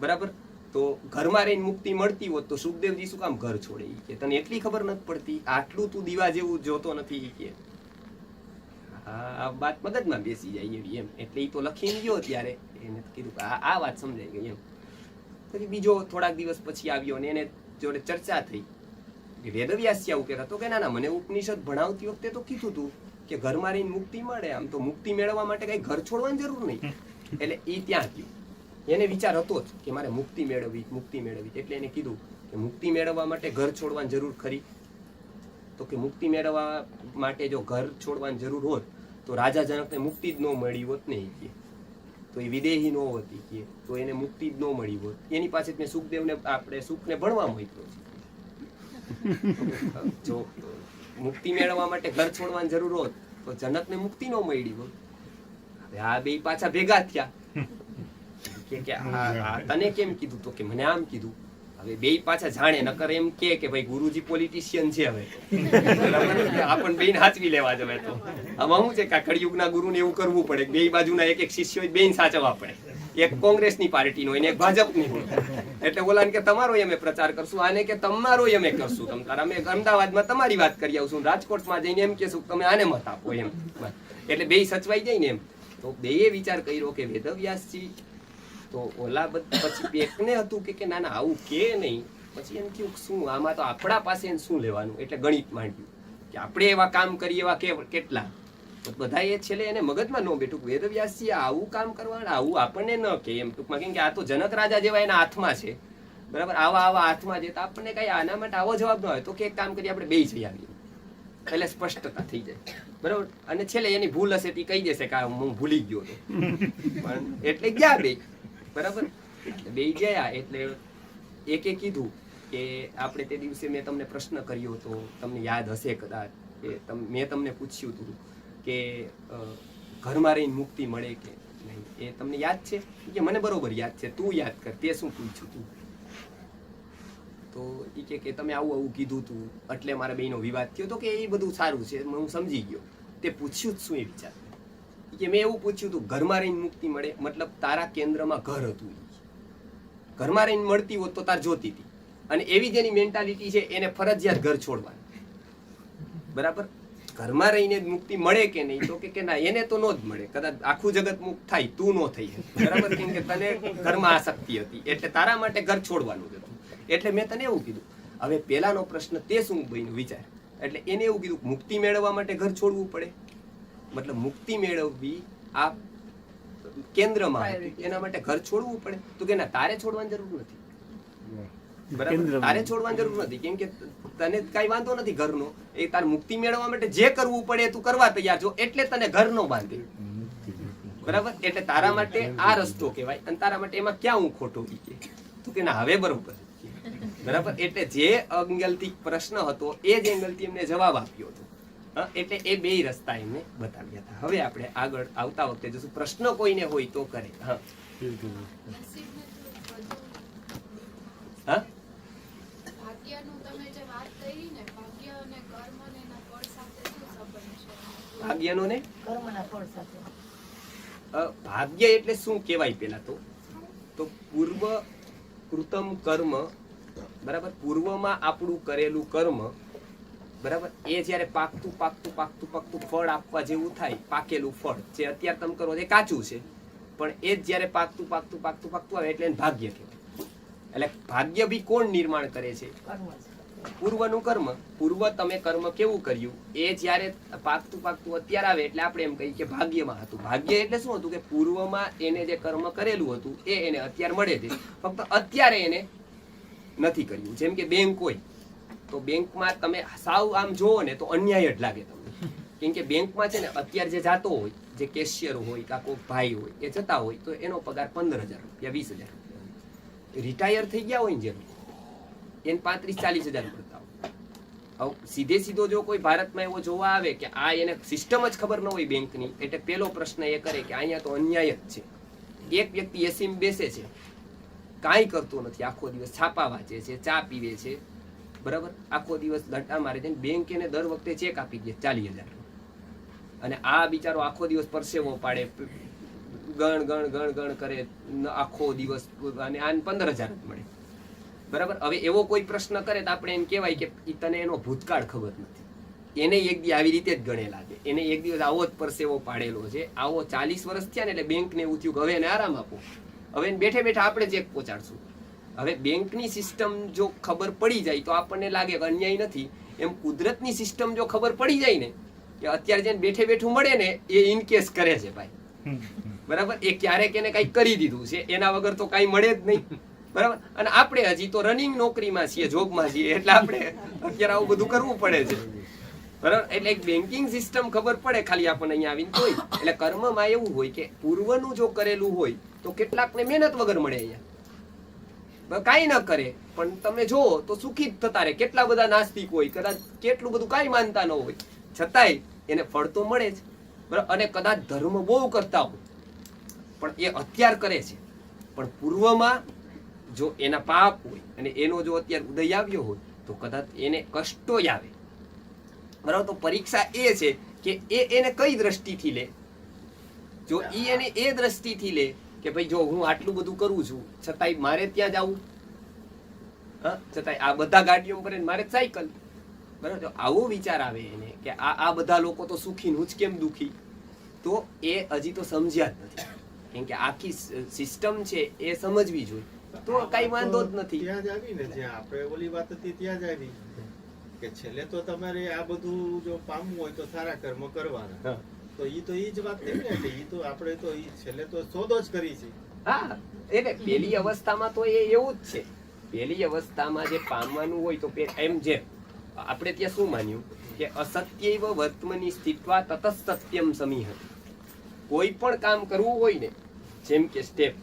બરાબર, તો ઘરમાં રહીને મુક્તિ મળતી હોત તો સુખદેવજી શું કામ ઘર છોડે? કે તને એટલી ખબર નથી પડતી? આટલું તું દીવા જેવું જોતો નથી કે આ વાત મગજમાં બેસી જાય એવી એમ. એટલે એ તો લખીને ગયો ત્યારે એને કીધું કે આ વાત સમજાઈ ગઈ એમ. પછી બીજો થોડાક દિવસ પછી આવ્યો અને એને જોડે ચર્ચા થઈ કે વેદવ્યાસ આવું કહેતા. તો કે ના ના, મને ઉપનિષદ ભણાવતી વખતે તો કીધું તું કે ઘરમાં રહીને મુક્તિ મળે, આમ તો મુક્તિ મેળવવા માટે કઈ ઘર છોડવાની જરૂર નહીં. એટલે એ ત્યાં ગયું, એને વિચાર હતો જ કે મારે મુક્તિ મેળવવી મુક્તિ મેળવવી. એટલે એને કીધું કે મુક્તિ મેળવવા માટે ઘર છોડવાની જરૂર ખરી? તો કે મુક્તિ મેળવવા માટે જો ઘર છોડવાની જરૂર હોત તો રાજા જનકને મુક્તિ જ ન મળી હોત ને, તો એ વિદેહી ન હોતી કે તો એને મુક્તિ જ ન મળી હોત. એની પાસે મેં સુખદેવને આપણે સુખને ભણવા મોકલ્યો છે. જો મુક્તિ મેળવવા માટે ઘર છોડવાની જરૂર હોત તો જનકને મુક્તિ ન મળી હોત. હવે આ બે પાછા ભેગા થયા કે તને કેમ કીધું? તો કે મને આમ કીધું. હવે બે પાછા જાણે, નકર એમ કે ભાઈ ગુરુજી પોલિટિશિયન છે, હવે આપણને બેન હાચવી લેવા જવે. તો આમાં શું છે કે કળિયુગના ગુરુને એવું કરવું પડે બે બાજુના એક એક શિષ્યો બેન સાચવવા પડે, એક કોંગ્રેસની પાર્ટીનો હોય ને એક ભાજપની હોય. એટલે ઓલાને કે તમારો અમે પ્રચાર કરશું, આને કે તમારો અમે કરશું, તમ તારા અમે અમદાવાદમાં તમારી વાત કરી આવશું, રાજકોટમાં જઈને એમ કેશું તમે આને મત આપો એમ. એટલે બે સચવાઈ જાય ને એમ. તો બેએ વિચાર કર્યો કે વેદવ્યાસજી તો ઓલા પછી એકને હતું કે ના ના આવું કે નહીં. પછી એમ થયું શું આમાં તો આપણા પાસે શું લેવાનું? એટલે ગણિત માંડ્યું કે આપણે એવા કામ કરીએ એવા કેટલા. તો બધા એ છેલ્લે એને મગજમાં ન બેઠું વેદવ્યાસજી આવું કામ કરવાનું, આવું આપણને ન કે એમ ટૂંકમાં, કેમ કે આ તો જનક રાજા જેવા એના હાથમાં છે. બરાબર, આવા હાથમાં છે તો આપણને કઈ આના માટે આવો જવાબ ન હોય. તો કે એક કામ કરીએ આપણે બે જઈ આવીએ, એટલે સ્પષ્ટતા થઈ જાય. બરાબર, અને છેલ્લે એની ભૂલ હશે તે કહી દેશે કે હું ભૂલી ગયો હતો, પણ એટલે ગયા બે. બરાબર, એટલે બે ગયા. એટલે એકે કીધું કે આપણે તે દિવસે મેં તમને પ્રશ્ન કર્યો હતો, તમને યાદ હશે કદાચ, કે મેં તમને પૂછ્યું હતું કે ઘરમાં રહીને મુક્તિ મળે કે નહીં, એ તમને યાદ છે? કે મને બરોબર યાદ છે, તું યાદ કર તે શું પૂછ્યું તું? તો એ કે તમે આવું આવું કીધું તું એટલે મારા બેનો વિવાદ થયો. તો કે એ બધું સારું છે, હું સમજી ગયો. તે પૂછ્યું જ શું એ વિચાર કે મેં એવું પૂછ્યું હતું ઘરમાં રહીને મુક્તિ મળે, મતલબ તારા કેન્દ્રમાં ઘર હતું. ઘરમાં રહીને મળતી હોત તો તાર જોતી હતી. અને એવી જેની મેન્ટાલિટી છે એને ફરજિયાત ઘર છોડવાનું. બરાબર, ઘરમાં રહીને મુક્તિ મળે કે નહીં, તો કે ના એને તો નો જ મળે. કદાચ આખું જગત મુક્ત થાય, તું નો થઈ. બરાબર, કેમ કે તને ઘરમાં આસક્તિ હતી એટલે તારા માટે ઘર છોડવાનું જ હતું. એટલે મેં તને એવું કીધું. હવે પેલાનો પ્રશ્ન તે શું બન્યું વિચાર. એટલે એને એવું કીધું મુક્તિ મેળવવા માટે ઘર છોડવું પડે. મતલબ મુક્તિ મેળવવી આ કેન્દ્રમાં હતી, એના માટે ઘર છોડવું પડે. તો કે ના, તારે છોડવાની જરૂર નથી. બરાબર, તારે છોડવાની જરૂર નથી, કેમ કે તને કઈ વાંધો નથી ઘરનો. એ તાર મુક્તિ મેળવવા માટે જે કરવું પડે તું કરવા તૈયાર છો, એટલે તને ઘર નો બાંધે. બરાબર, એટલે તારા માટે આ રસ્તો કહેવાય. અને તારા માટે એમાં ક્યાં હું ખોટો કે તું કે ના હવે બરોબર. બરાબર, એટલે જે એંગલ થી પ્રશ્ન હતો એ જ એંગલ થી એમને જવાબ આપ્યો હતો. એટલે એ બે રસ્તા એમને બતાવ્યા હતા. હવે આપણે આગળ આવતા વખતે જોશું પ્રશ્ન કોઈને હોય તો કરે. હા હા, ભાગ્યનો ને કર્મના ફળ સાથે. ભાગ્ય એટલે શું કહેવાય? પેલા તો પૂર્વ કૃતમ કર્મ. બરાબર, પૂર્વમાં આપણું કરેલું કર્મ, બરાબર, એ જયારે પાકતું પાકતું પાકતું પાકતું ફળ આપવા જેવું થાય, પાકેલું ફળ જે અત્યારે તમે કરો એ કાચું છે, પણ એ જ જયારે પાકતું પાકતું પાકતું પાકતું આવે એટલે એને ભાગ્ય કહેવાય. એટલે ભાગ્ય બી કોણ નિર્માણ કરે છે? કર્મ છે. પૂર્વનું કર્મ. પૂર્વ તમે કર્મ કેવું કર્યું એ જયારે પાકતું પાકતું અત્યારે આવે એટલે આપણે એમ કહીએ કે ભાગ્યમાં હતું. ભાગ્ય એટલે શું હતું? કે પૂર્વમાં એને જે કર્મ કરેલું હતું એ એને અત્યારે મળે છે, ફક્ત અત્યારે એને નથી કર્યું. જેમ કે બેંક હોય તો બેંકમાં તમે સાવ આમ જોવો ને તો અન્યાય જ લાગે તમને. કેમ કે બેંકમાં છે ને અત્યારે જે જાતો હોય, જે કેશિયર હોય કાં કોઈ ભાઈ હોય એ જતા હોય તો એનો પગાર 15,000 રૂપિયા 20,000 રૂપિયા. રિટાયર થઈ ગયા હોય ને જેમ એને 35-40,000 મળતા હોય. સીધે સીધો જો કોઈ ભારતમાં એવો જોવા આવે કે આ એને સિસ્ટમ જ ખબર ન હોય બેંકની, એટલે પેલો પ્રશ્ન એ કરે કે અહીંયા તો અન્યાય જ છે. એક વ્યક્તિ એસીમાં બેસે છે, કાંઈ કરતો નથી, આખો દિવસ છાપા વાંચે છે, ચા પીવે છે, બરાબર, આખો દિવસ લટા મારે છે. બેંક એને દર વખતે ચેક આપી દે 40,000. અને આ બિચારો આખો દિવસ પરસેવો પાડે, ગણ ગણ ગણ ગણ કરે આખો દિવસ, અને આને 15,000 મળે. બરાબર, હવે એવો કોઈ પ્રશ્ન કરે તો આપણે એમ કહેવાય કે તને એનો ભૂતકાળ ખબર નથી. એને એક દી આવી રીતે જ ગણેલા છે, એને એક દિવસ આવો જ પરસેવો પાડેલો છે, આવો 40 વર્ષ થયા ને એટલે બેંકને એવું થયું કે હવે એને આરામ આપો, હવે બેઠે બેઠા આપણે ચેક પહોંચાડશું. હવે બેંકની સિસ્ટમ જો ખબર પડી જાય તો આપણને લાગે કે અન્યાય નથી. એમ કુદરતની સિસ્ટમ જો ખબર પડી જાય ને કે અત્યારે જેને બેઠે બેઠું મળે ને એ ઇનકેસ કરે છે ભાઈ. બરાબર, એ ક્યારેક એને કંઈક કરી દીધું છે, એના વગર તો કાંઈ મળે જ નહીં. બરાબર, અને આપણે હજી તો રનિંગ નોકરીમાં છીએ, જોબમાં છીએ, એટલે આપણે અત્યારે આવું બધું કરવું પડે છે. બરાબર, એટલે એક બેન્કિંગ સિસ્ટમ ખબર પડે ખાલી આપણને અહીંયા આવીને તોય. એટલે કર્મમાં એવું હોય કે પૂર્વનું જો કરેલું હોય તો કેટલાકને મહેનત વગર મળે અહીંયા, કાંઈ ન કરે પણ તમે જોવો તો સુખી જ થતા રહે. કેટલા બધા નાસ્તિક હોય, કદાચ કેટલું બધું કાંઈ માનતા ન હોય, છતાંય એને ફળ તો મળે જ. બરાબર, અને કદાચ ધર્મ બહુ કરતા હોય પણ એ અત્યાર કરે છે, પણ પૂર્વમાં જો એના પાપ હોય અને એનો જો અત્યારે ઉદય આવ્યો હોય તો કદાચ એને કષ્ટો જ આવે. બરાબર, તો પરીક્ષા એ છે કે એને કઈ દ્રષ્ટિથી લે. જો એને એ દ્રષ્ટિથી લે કે ભાઈ જો હું આટલું બધું કરું છું છતાંય મારે ત્યાં જવું, છતાંય આ બધા ગાડીઓ કરે મારે સાયકલ. બરાબર, જો આવો વિચાર આવે એને કે આ બધા લોકો તો સુખી, હું જ કેમ દુખી, તો એ હજી તો સમજ્યા જ નથી. કેમ કે આખી સિસ્ટમ છે એ સમજવી જોઈએ તો કઈ વાંધો જ નથી. ત્યાં જ આવી ને જ્યાં આપણે ઓલી વાત હતી ત્યાં જ આવી કે છેલ્લે તો તમારે આ બધું જો પામવું હોય તો સારા કર્મ કરવાના. તો ઈ જ વાત થઈ ને, એટલે ઈ તો આપણે તો ઈ છેલ્લે તો સોદો જ કરી છે. હા, એટલે પેલી અવસ્થામાં તો એ એવું જ છે. પેલી અવસ્થામાં જે પામવાનું હોય તો એમ જે આપણે ત્યાં શું માન્યું કે અસત્યૈવ વર્તમાની સ્થિત્વા તતઃ સત્યમ સમીહતિ. કોઈ પણ કામ કરવું હોય ને, જેમ કે સ્ટેપ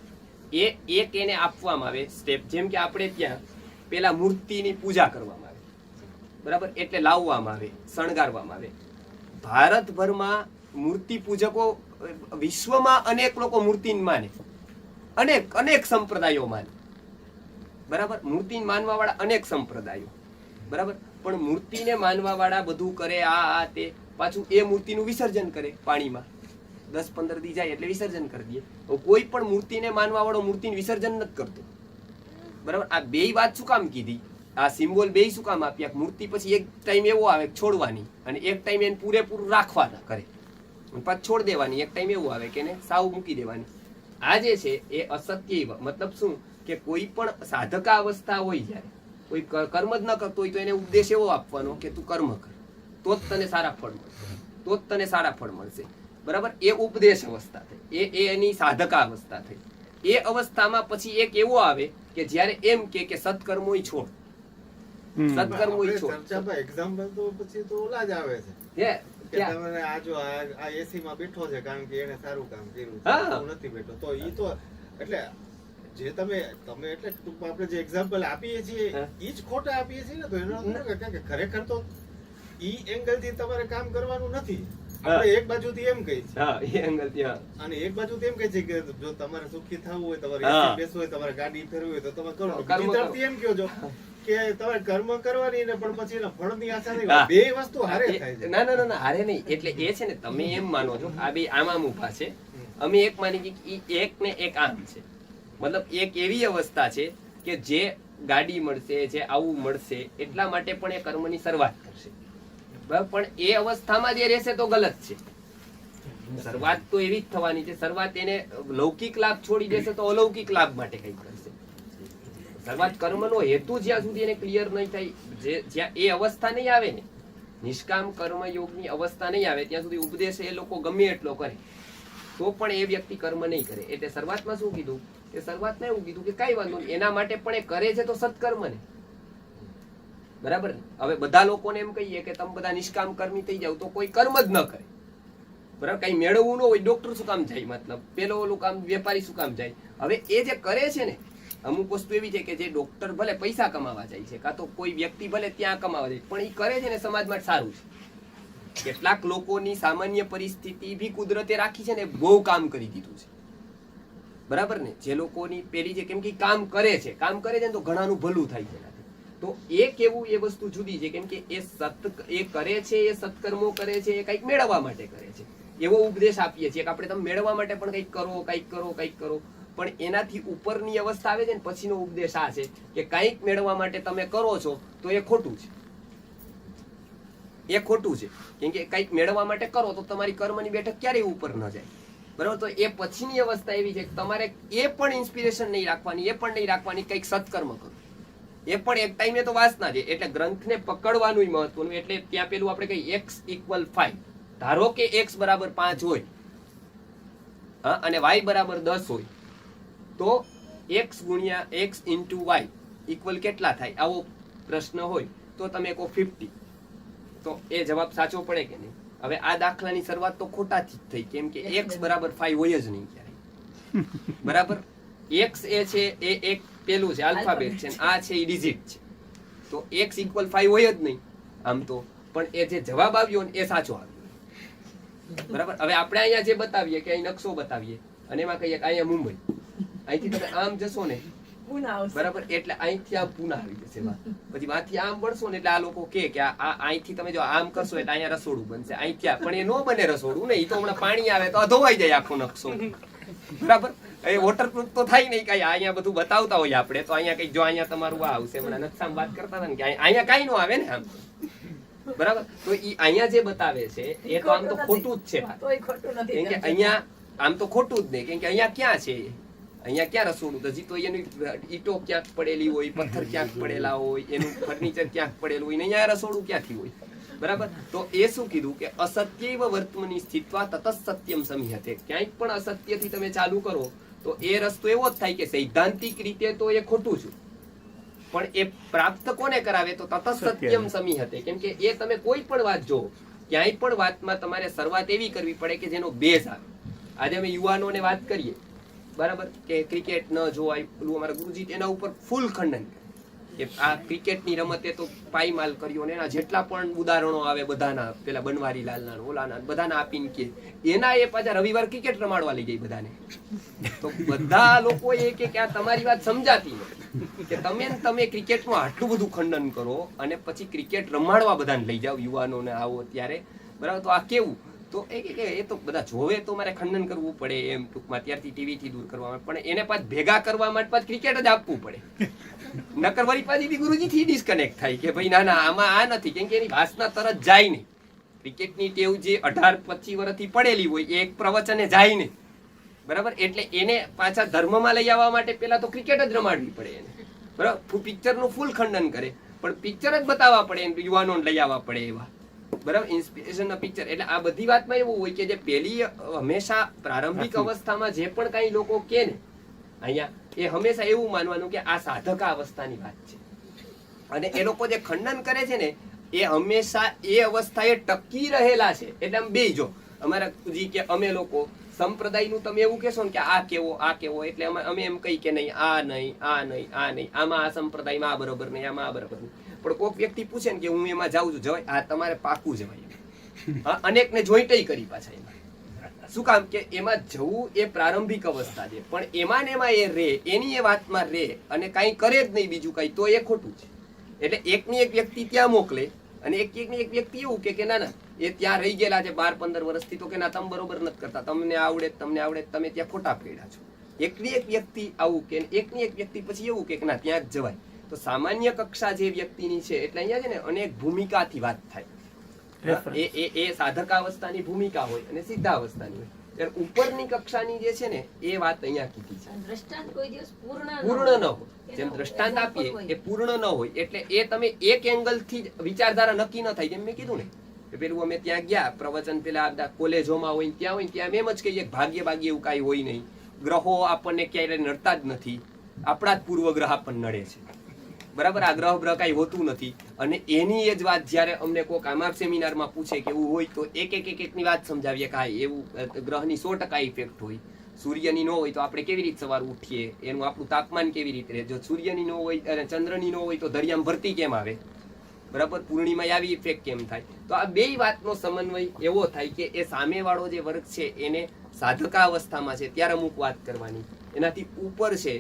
એક એને આપવામાં આવે સ્ટેપ. જેમ કે આપણે ત્યાં પેલા મૂર્તિની પૂજા કરવામાં આવે, બરાબર, એટલે લાવવામાં આવે, શણગારવામાં આવે. ભારતભરમાં મૂર્તિ પૂજકો, વિશ્વમાં અનેક લોકો મૂર્તિને માને, અનેક સંપ્રદાયો માને. બરાબર, મૂર્તિને માનવા વાળા અનેક સંપ્રદાયો. બરાબર, પણ મૂર્તિને માનવા વાળા બધું કરે, આ તે, પાછું એ મૂર્તિનું વિસર્જન કરે પાણીમાં. 10-15 દી જાય એટલે વિસર્જન કરી દે. કોઈ પણ મૂર્તિને માનવા વાળો મૂર્તિનું વિસર્જન નથી કરતો. બરાબર. આ બેય વાત શું કામ કીધી, આ સિમ્બોલ બેય શું કામ આપ્યા? મૂર્તિ પછી એક ટાઈમ એવો આવે છોડવાની, અને એક ટાઈમ એને પૂરેપૂરું રાખવાના કરે, પાછું છોડ દેવાની. એક ટાઈમ એવું આવે કે એને સાવ મૂકી દેવાની. આ જે છે એ અસત્ય, મતલબ શું કે કોઈ પણ સાધકા અવસ્થા હોય, જ્યારે કોઈ કર્મ જ ન કરતો હોય તો એને ઉપદેશ એવો આપવાનો કે તું કર્મ કર, તો જ તને સારા ફળ મળશે, તો જ તને સારા ફળ મળશે. બરાબર. એ ઉપદેશ અવસ્થા થઈ, એ એની સાધકા અવસ્થા થઈ. એ અવસ્થામાં પછી એક એવો આવે કે જ્યારે એમ કે સત્કર્મો છોડ, સત્કર્મો છોડ. ચર્ચામાં એક્ઝામ્પલ તો પછી તો ઓલા જ આવે છે કે તમે આ જો આ એસી માં બેઠો છે કારણ કે એને સારું કામ કર્યું છે, હું નથી બેઠો, તો ઈ તો એટલે જે તમે એટલે ટૂંકમાં આપણે જે એક્ઝામ્પલ આપીએ છીએ ઈ જ ખોટા આપીએ છીએ ને, તો એનો કારણ કે ખરેખર તો ઈ એંગલ થી તમારે કામ કરવાનું નથી. આપણે એક બાજુથી એમ કહી છે અને એક બાજુથી એમ કહે છે કે જો તમારે સુખી થવું હોય, તમારે એસી બેસવું હોય, તમારે ગાડી ફેરવી હોય તો તમે કરો. બીજી તરફથી એમ કહો છો કે તમારે કર્મ કરવાની ને પણ પછી એના ફળની આશા નહીં. બે વસ્તુ હારે થાય છે. ના ના હારે નહીં. એટલે એ છે ને, તમે એમ માનો છો આ બે આમ ઊભા છે, અમે એક માની કે એક ને એક આમ છે. મતલબ એક એવી અવસ્થા છે કે જે ગાડી મળશે, જે આવું મળશે, એટલા માટે પણ એ કર્મની શરૂઆત કરશે. બરાબર. પણ એ અવસ્થામાં જે રહેશે તો ગલત છે. શરૂઆત તો એવી જ થવાની છે. શરૂઆત એને લૌકિક લાભ છોડી દેશે તો અલૌકિક લાભ માટે કઈ કરશે. શરૂઆત કર્મનો હેતુ જ્યાં સુધી એને ક્લિયર નહીં થાય, જ્યાં એ અવસ્થા નહીં આવે ને, નિષ્કામ કર્મ યોગની અવસ્થા નહીં આવે ત્યાં સુધી ઉપદેશ એ લોકો ગમે એટલો કરે તો પણ એ વ્યક્તિ કર્મ નહીં કરે. એટલે શરૂઆતમાં શું કીધું કે શરૂઆતમાં એવું કીધું કે કઈ વાંધો નહીં, એના માટે પણ એ કરે છે તો સત્કર્મ ને. બરાબર ને. હવે બધા લોકોને એમ કહીએ કે તમે બધા નિષ્કામ કર્મી થઈ જાવ તો કોઈ કર્મ જ ન કરે. બરાબર. કઈ મેળવવું ન હોય, ડોક્ટર શું કામ જાય, મતલબ પેલો ઓલું કામ વેપારી શું કામ જાય. હવે એ જે કરે છે ને, અમુક વસ્તુ એવી છે કે જે ડોક્ટર ભલે પૈસા કમાવા જાય છે, કાં તો કોઈ વ્યક્તિ ભલે ત્યાં કમાવા જાય, પણ એ કરે છે ને સમાજ માટે સારું છે. કેટલાક લોકોની સામાન્ય પરિસ્થિતિ બી કુદરતે રાખી છે ને, બહુ કામ કરી દીધું છે. બરાબર ને. જે લોકોની પેલી જે કેમ કે કામ કરે છે ને તો ઘણાનું ભલું થાય છે. તો એ કેવું, એ વસ્તુ જુદી છે. કેમ કે એ કરે છે, એ સત્કર્મો કરે છે, એ કંઈક મેળવવા માટે કરે છે. એવો ઉપદેશ આપીએ છીએ કે આપણે તમે મેળવવા માટે પણ કંઈક કરો, કંઈક કરો, કંઈક કરો. પણ એનાથી ઉપરની અવસ્થા આવે છે ને, પછીનો ઉપદેશ આ છે કે કંઈક મેળવવા માટે તમે કરો છો તો એ ખોટું છે. એ ખોટું છે. કેમ કે કંઈક મેળવવા માટે કરો તો તમારી કર્મની બેઠક ક્યારેય ઉપર ન જાય. બરાબર. તો એ પછીની અવસ્થા એવી છે કે તમારે એ પણ ઇન્સ્પિરેશન નહીં રાખવાની, એ પણ નહીં રાખવાની, કંઈક સત્કર્મ કરો. એ પણ એક ટાઈમે તો વાસના છે. એટલે ગ્રંથને પકડવાનું મહત્વનું. એટલે ત્યાં પેલું આપણે કહીએ x = 5. ધારો કે x = 5 હોય અને y = 10 હોય તો x × x × y = કેટલા થાય? આવો પ્રશ્ન હોય તો તમે કહો 50. તો એ જવાબ સાચો પડે કે નહીં? હવે આ દાખલાની શરૂઆત તો ખોટાથી જ થઈ. કેમ કે x = 5 હોય જ નહીં ક્યારેય. બરાબર. x એ છે એ એક પેલું છે, આલ્ફાબેટ છે, આ છે એ ડિજિટ છે. તો x = 5 હોય જ નહીં આમ તો. પણ એ જે જવાબ આવ્યો ને એ સાચો આવ્યો. બરાબર. હવે આપણે અહીંયા જે બતાવીએ કે અહીં નકશો બતાવીએ અને એમાં કહીએ કે અહીંયા મુંબઈ, અહીંથી તમે આમ જશો ને, બરાબર, એટલે અહીંથી આમ પૂના આવી જશે. પછી વાંથી આમ વળશો ને એટલે આ લોકો કે આ અહીંથી તમે જો આમ કરશો એટલે અહીંયા રસોડું બનશે. અહીંથી પણ એ નો બને રસોડું ને, એ તો હમણાં પાણી આવે તો ધોવાઈ જાય આખો નકશો. બરાબર. એ વોટરપ્રૂફ તો થાય નહીં કઈ. અહીંયા બધું બતાવતા હોય આપણે તો અહીંયા કઈ જો અહીંયા તમારું આ આવશે, હમણાં નકશામાં વાત કરતા હતા ને કે અહીંયા કઈ નો આવે ને આમ. બરાબર. તો ઈ અહીંયા જે બતાવે છે એ તો આમ તો ખોટું જ છે. કેમ કે અહીંયા આમ તો ખોટું જ નહીં. કેમ કે અહીંયા ક્યાં છે, અહીંયા ક્યાં રસોડું? તો જીતો એની ઈટો ક્યાંક પડેલી હોય, પથ્થર ક્યાંક પડેલા હોય, એનું ફર્નિચર ક્યાંક પડેલું હોય ને અહીંયા રસોડું ક્યાંથી હોય? બરાબર. તો એ શું કીધું કે અસત્યૈવ વર્તમાની સ્થિત્વા તતઃ સત્યમ સમીહતે. ક્યાંક પણ અસત્યથી તમે ચાલુ કરો તો એ રસ્તો એવો જ થાય કે સૈદ્ધાંતિક રીતે તો એ ખોટું છે, પણ એ પ્રાપ્ત કોને કરાવે? તો તતઃ સત્યમ સમીહતે. કેમ કે એ તમે કોઈ પણ વાત જો, ક્યાંય પણ વાતમાં તમારે શરૂઆત એવી કરવી પડે કે જેનો બેઝ આવે. આજે અમે યુવાનોને વાત કરીએ, બરાબર, કે ક્રિકેટ ન જોવાય, પેલું અમારા ગુરુજી એના ઉપર ફૂલ ખંડન કે આ ક્રિકેટની રમતે તો પાયમાલ કર્યો ને એના જેટલા પણ ઉદાહરણો આવે બધાના, પેલા બનવારીલાલના, ઓલાના, બધાના આપીને કે એના એ પાછા રવિવાર ક્રિકેટ રમાડવા લઈ જાય બધાને. તો બધા લોકો એ કે આ તમારી વાત સમજાતી નથી કે તમે ક્રિકેટનું આટલું બધું ખંડન કરો અને પછી ક્રિકેટ રમાડવા બધાને લઈ જાઓ યુવાનોને આવો ત્યારે. બરાબર. તો આ કેવું? તો એ તો બધા જોવે તો મારે ખંડન કરવું પડે એમ ટૂંકમાં ત્યારથી ટીવી થી દૂર કરવા માટે, પણ એને પાછ ભેગા કરવા માટે પાછ ક્રિકેટ જ આપવું પડે. નકર વળી પાછી ગુરુજી થી ડિસ્કનેક્ટ થાય કે ભાઈ ના આમાં આ નથી, કેમ કે એની વાસના તરત જાય નહીં. ક્રિકેટની ટેવ જે 18-25 વર્ષથી પડેલી હોય એ એક પ્રવચને જાય નહીં, બરાબર. એટલે એને પાછા ધર્મમાં લઈ આવવા માટે પેલા તો ક્રિકેટ જ રમાડવી પડે એને, બરાબર. પિક્ચરનું ફૂલ ખંડન કરે, પણ પિક્ચર જ બતાવવા પડે, યુવાનોને લઈ આવવા પડે એવા, બરાબર, ઇન્સ્પિરેશનના પિક્ચર. એટલે આ બધી વાતમાં એવું હોય કે જે પેલી હંમેશા પ્રારંભિક અવસ્થામાં જે પણ કાંઈ લોકો કે ને અહીંયા, એ હંમેશા એવું માનવાનું કે આ સાધક અવસ્થાની વાત છે, અને એ લોકો જે ખંડન કરે છે ને એ હંમેશા એ અવસ્થાએ ટકી રહેલા છે. એટલે આમ બે જો અમારા જી કે અમે લોકો સંપ્રદાયનું તમે એવું કહેશો ને કે આ કેવો, એટલે અમે એમ કહી કે નહીં, આ નહીં, આમાં આ સંપ્રદાયમાં આ બરોબર નહીં, આમાં આ બરોબર નહીં. પણ કોઈક વ્યક્તિ પૂછે ને કે હું એમાં જાઉં છું, જવાય આ તમારે પાકું જવાય. અનેકને જોઈન્ટય કરી પાછા એમાં. શું કામ કે એમાં જવું એ પ્રારંભિક અવસ્થા છે, પણ એમાં ને એમાં એ રે, એની એ વાતમાં રે અને કાંઈ કરે જ નહીં બીજું કાંઈ, તો એ ખોટું છે. એટલે એકની એક વ્યક્તિ ત્યાં મોકલે અને એકની એક વ્યક્તિ એવું કે ના એ ત્યાં રહી ગયેલા છે 12-15 વર્ષથી, તો કે ના તમે બરોબર નથી કરતા, તમને આવડે, તમે ત્યાં ખોટા પડ્યા છો. એકની એક વ્યક્તિ આવું કે, એકની એક વ્યક્તિ પછી એવું કે ના ત્યાં જ જવાય. તો સામાન્ય કક્ષા જે વ્યક્તિની છે, એટલે અહીંયા છે ને અનેક ભૂમિકાથી વાત થાય. એ સાધકાવસ્થાની ભૂમિકા હોય અને સિદ્ધાવસ્થાની હોય. ત્યારે ઉપરની કક્ષાની જે છે ને એ વાત અહીંયા કીધી છે. દ્રષ્ટાંત કોઈ દિવસ પૂર્ણ ન હોય, જેમ દ્રષ્ટાંત આપીએ એ પૂર્ણ ન હોય. એટલે એ તમે એક એંગલ થી વિચારધારા નક્કી ન થાય. જેમ મેં કીધું ને પેલું અમે ત્યાં ગયા પ્રવચન, પેલા બધા કોલેજોમાં હોય ત્યાં એમ જ કહીએ ભાગ્ય એવું કાંઈ હોય નહીં, ગ્રહો આપણને ક્યારેય નડતા જ નથી, આપણા જ પૂર્વગ્રહ આપણને નડે છે, બરાબર. આ ગ્રહ બ્રહ કાંઈ હોતું નથી. અને એની એ જ વાત જયારે અમને કોઈક આમાં સેમિનારમાં પૂછે કે એવું હોય તો એકની વાત સમજાવીએ કે હા એવું ગ્રહની 100% ઇફેક્ટ હોય. સૂર્યની ન હોય તો આપણે કેવી રીતે સવાર ઉઠીએ, એનું આપણું તાપમાન કેવી રીતે રહે. જો સૂર્યની ન હોય અને ચંદ્રની ન હોય તો દરિયામાં ભરતી કેમ આવે, બરાબર, પૂર્ણિમા આવી ઇફેક્ટ કેમ થાય. તો આ બે વાતનો સમન્વય એવો થાય કે એ સામેવાળો જે વર્ગ છે એને સાધકા અવસ્થામાં છે ત્યારે અમુક વાત કરવાની, એનાથી ઉપર છે.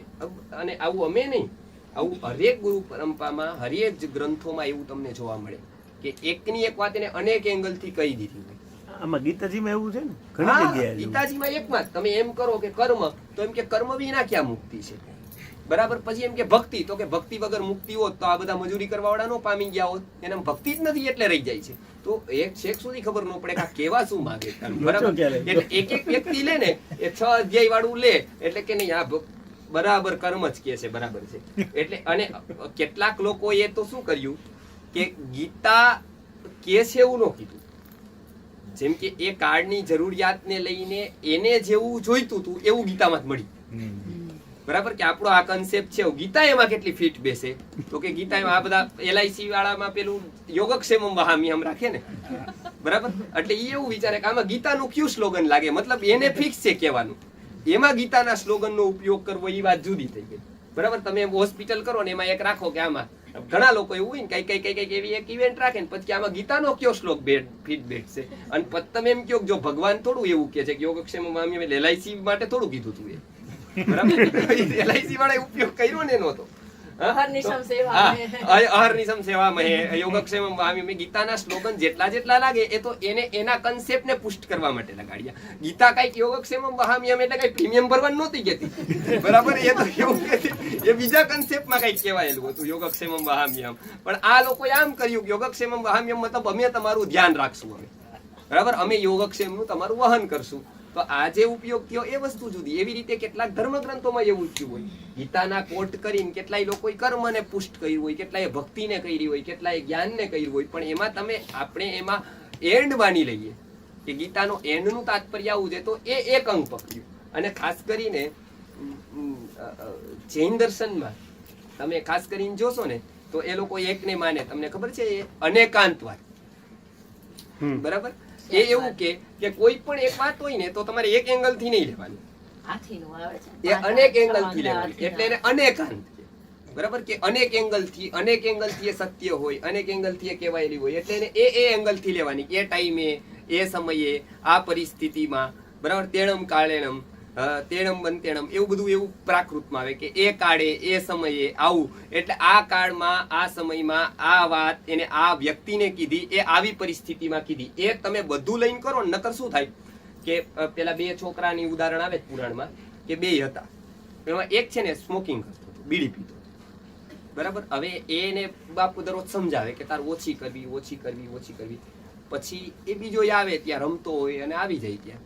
અને આવું અમે નહીં, આવું હરેક ગુરુ પરંપરામાં હરેક જ ગ્રંથોમાં એવું તમને જોવા મળે કે એકની એક વાત એને અનેક એંગલથી કહી દીધી હોય. આમાં ગીતાજીમાં એવું છે ને, ઘણી જગ્યાએ ગીતાજીમાં એકમાં તમે એમ કરો કે કર્મ, તો એમ કે કર્મ વિના ક્યાં મુક્તિ છે, બરાબર. પછી એમ કે ભક્તિ, તો કે ભક્તિ વગર મુક્તિ હોત તો આ બધા મજૂરી કરવા વાળા નો પામી ગયા હોત, એને ભક્તિ જ નથી એટલે રહી જાય છે. તો એક છેક સુધી ખબર ન પડે કે આ કેવા શું માગે, બરાબર. એટલે એક વ્યક્તિ લે ને એ 6 અધ્યાય વાળું લે એટલે કે નહીં આ બરાબર કર્મ જ કે છે, બરાબર છે. એટલે અને કેટલાક લોકો એ તો શું કર્યું કે ગીતા કે છે એવું ન કીધું. જેમ કે એ કાળની જરૂરિયાતને લઈને એને જેવું જોઈતું હતું એવું ગીતામાં જ મળી, બરાબર. કે આપણો આ કન્સેપ્ટ છે, ગીતા એમાં કેટલી ફિટ બેસે, તો કે ગીતામાં આ બધા LIC વાળામાં પેલું યોગક્ષેમમ વહામી આમ રાખે ને, બરાબર. એટલે એ એવું વિચારે કે આમાં ગીતાનું કયું સ્લોગન લાગે, મતલબ એને ફિક્સ છે કહેવાનું, એમાં ગીતાના સ્લોગનનો ઉપયોગ કરવો એ વાત જુદી થઈ ગઈ, બરાબર. તમે હોસ્પિટલ કરો ને એમાં એક રાખો કે આમાં ઘણા લોકો એવું હોય ને કઈ એવી એક ઇવેન્ટ રાખે ને પછી આમાં ગીતાનો કયો શ્લોક ફિટ બેઠશે, અને પછી તમે એમ કહો જો ભગવાન થોડું એવું કે છે કે યોગક્ષેમમ વહામી LIC માટે થોડું કીધું તું એ, બરાબર. LIC વાળા ઉપયોગ કર્યો ને એનો તો અહર્નિશમ સેવા મહે યોગક્ષેમમ વહામી. ગીતાના સ્લોગન જેટલા લાગે એ તો એને એના કન્સેપ્ટને પુષ્ટ કરવા માટે લગાડ્યા. ગીતા કઈક યોગક્ષેમમ વહામી એટલે કઈ પ્રીમિયમ ભરવાનું નહોતી કેતી, બરાબર. એ તો કેવું કે એ બીજા કન્સેપ્ટમાં કઈક કહેવાયેલું હતું યોગક્ષેમમ વહામી. પણ આ લોકોએ આમ કર્યું કે યોગક્ષેમમ વહામી મતલબ અમે તમારું ધ્યાન રાખશું, અમે બરાબર, અમે યોગક્ષેમનું તમારું વહન કરશું. તો આ જે ઉપયોગ થયો એ વસ્તુ જુદી. એવી રીતે કેટલાક ધર્મગ્રંથોમાં એવું થયું હોય, ગીતાના કોટ કરીને કેટલાય લોકોએ કર્મને પુષ્ટ કર્યું હોય, કેટલાય ભક્તિને કરી હોય, કેટલાય જ્ઞાનને કર્યું હોય. પણ એમાં આપણે એમાં એન્ડ માની લઈએ કે ગીતાનો એન્ડનું તાત્પર્ય આવું છે, તો એ એક અંગ પકડ્યું. અને ખાસ કરીને જૈન દર્શનમાં તમે ખાસ કરીને જોશો ને તો એ લોકો એકને માને, તમને ખબર છે એ અનેકાંતવાદ, બરાબર. એ એવું કે કોઈ પણ એક વાત હોય ને તો તમારે એક એંગલ થી નહીં લેવાની, એ અનેક એંગલ થી લેવાની. એટલે એને અનેકાંત કે, બરાબર. કે અનેક એંગલ થી એ સત્ય હોય, અનેક એંગલ થી એ કહેવાયેલી હોય. એટલે એને એ એંગલ થી લેવાની, એ ટાઈમે, એ સમયે, આ પરિસ્થિતિમાં, બરાબર. તેણમ કાળેણમ તેણમ બંતેણમ એવું બધું એવું પ્રાકૃતમાં આવે કે એ કાળે એ સમયે આવું, એટલે આ કાળમાં આ સમયમાં આ વાત એને આ વ્યક્તિને કીધી, એ આવી પરિસ્થિતિમાં કીધી. એ તમે બધું લઈને કરો ને, નકર શું થાય કે પેલા બે છોકરાની ઉદાહરણ આવે પુરાણમાં કે બે હતા, એમાં એક છે ને સ્મોકિંગ કરતો હતો, બીડી પીતો હતો, બરાબર. હવે એને બાપુ દરરોજ સમજાવે કે તાર ઓછી કરવી ઓછી કરવી ઓછી કરવી. પછી એ બીજો આવે ત્યાં રમતો હોય અને આવી જાય ત્યાં,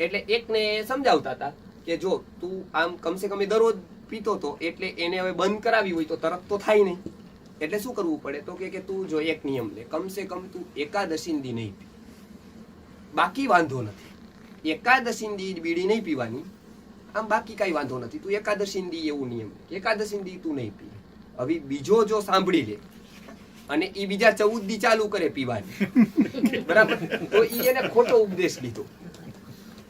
એટલે એકને સમજાવતા હતા કે જો તું આમ કમસે કમ દરરોજ પીતો હતો, એટલે એને હવે બંધ કરાવી હોય તો તરત તો થાય નહીં, એટલે શું કરવું પડે તો કે તું જો એક નિયમ લે, કમસે કમ તું એકાદશી દી નહીં પી, બાકી વાંધો નથી. એકાદશી દી બીડી નહીં પીવાની, આમ બાકી કઈ વાંધો નથી, તું એકાદશી દી એવું નિયમ લે, એકાદશી દી તું નહીં પી. હવે બીજો જો સાંભળી લે અને એ બીજા 14 દી ચાલુ કરે પીવાની, બરાબર, તો એને ખોટો ઉપદેશ લીધો,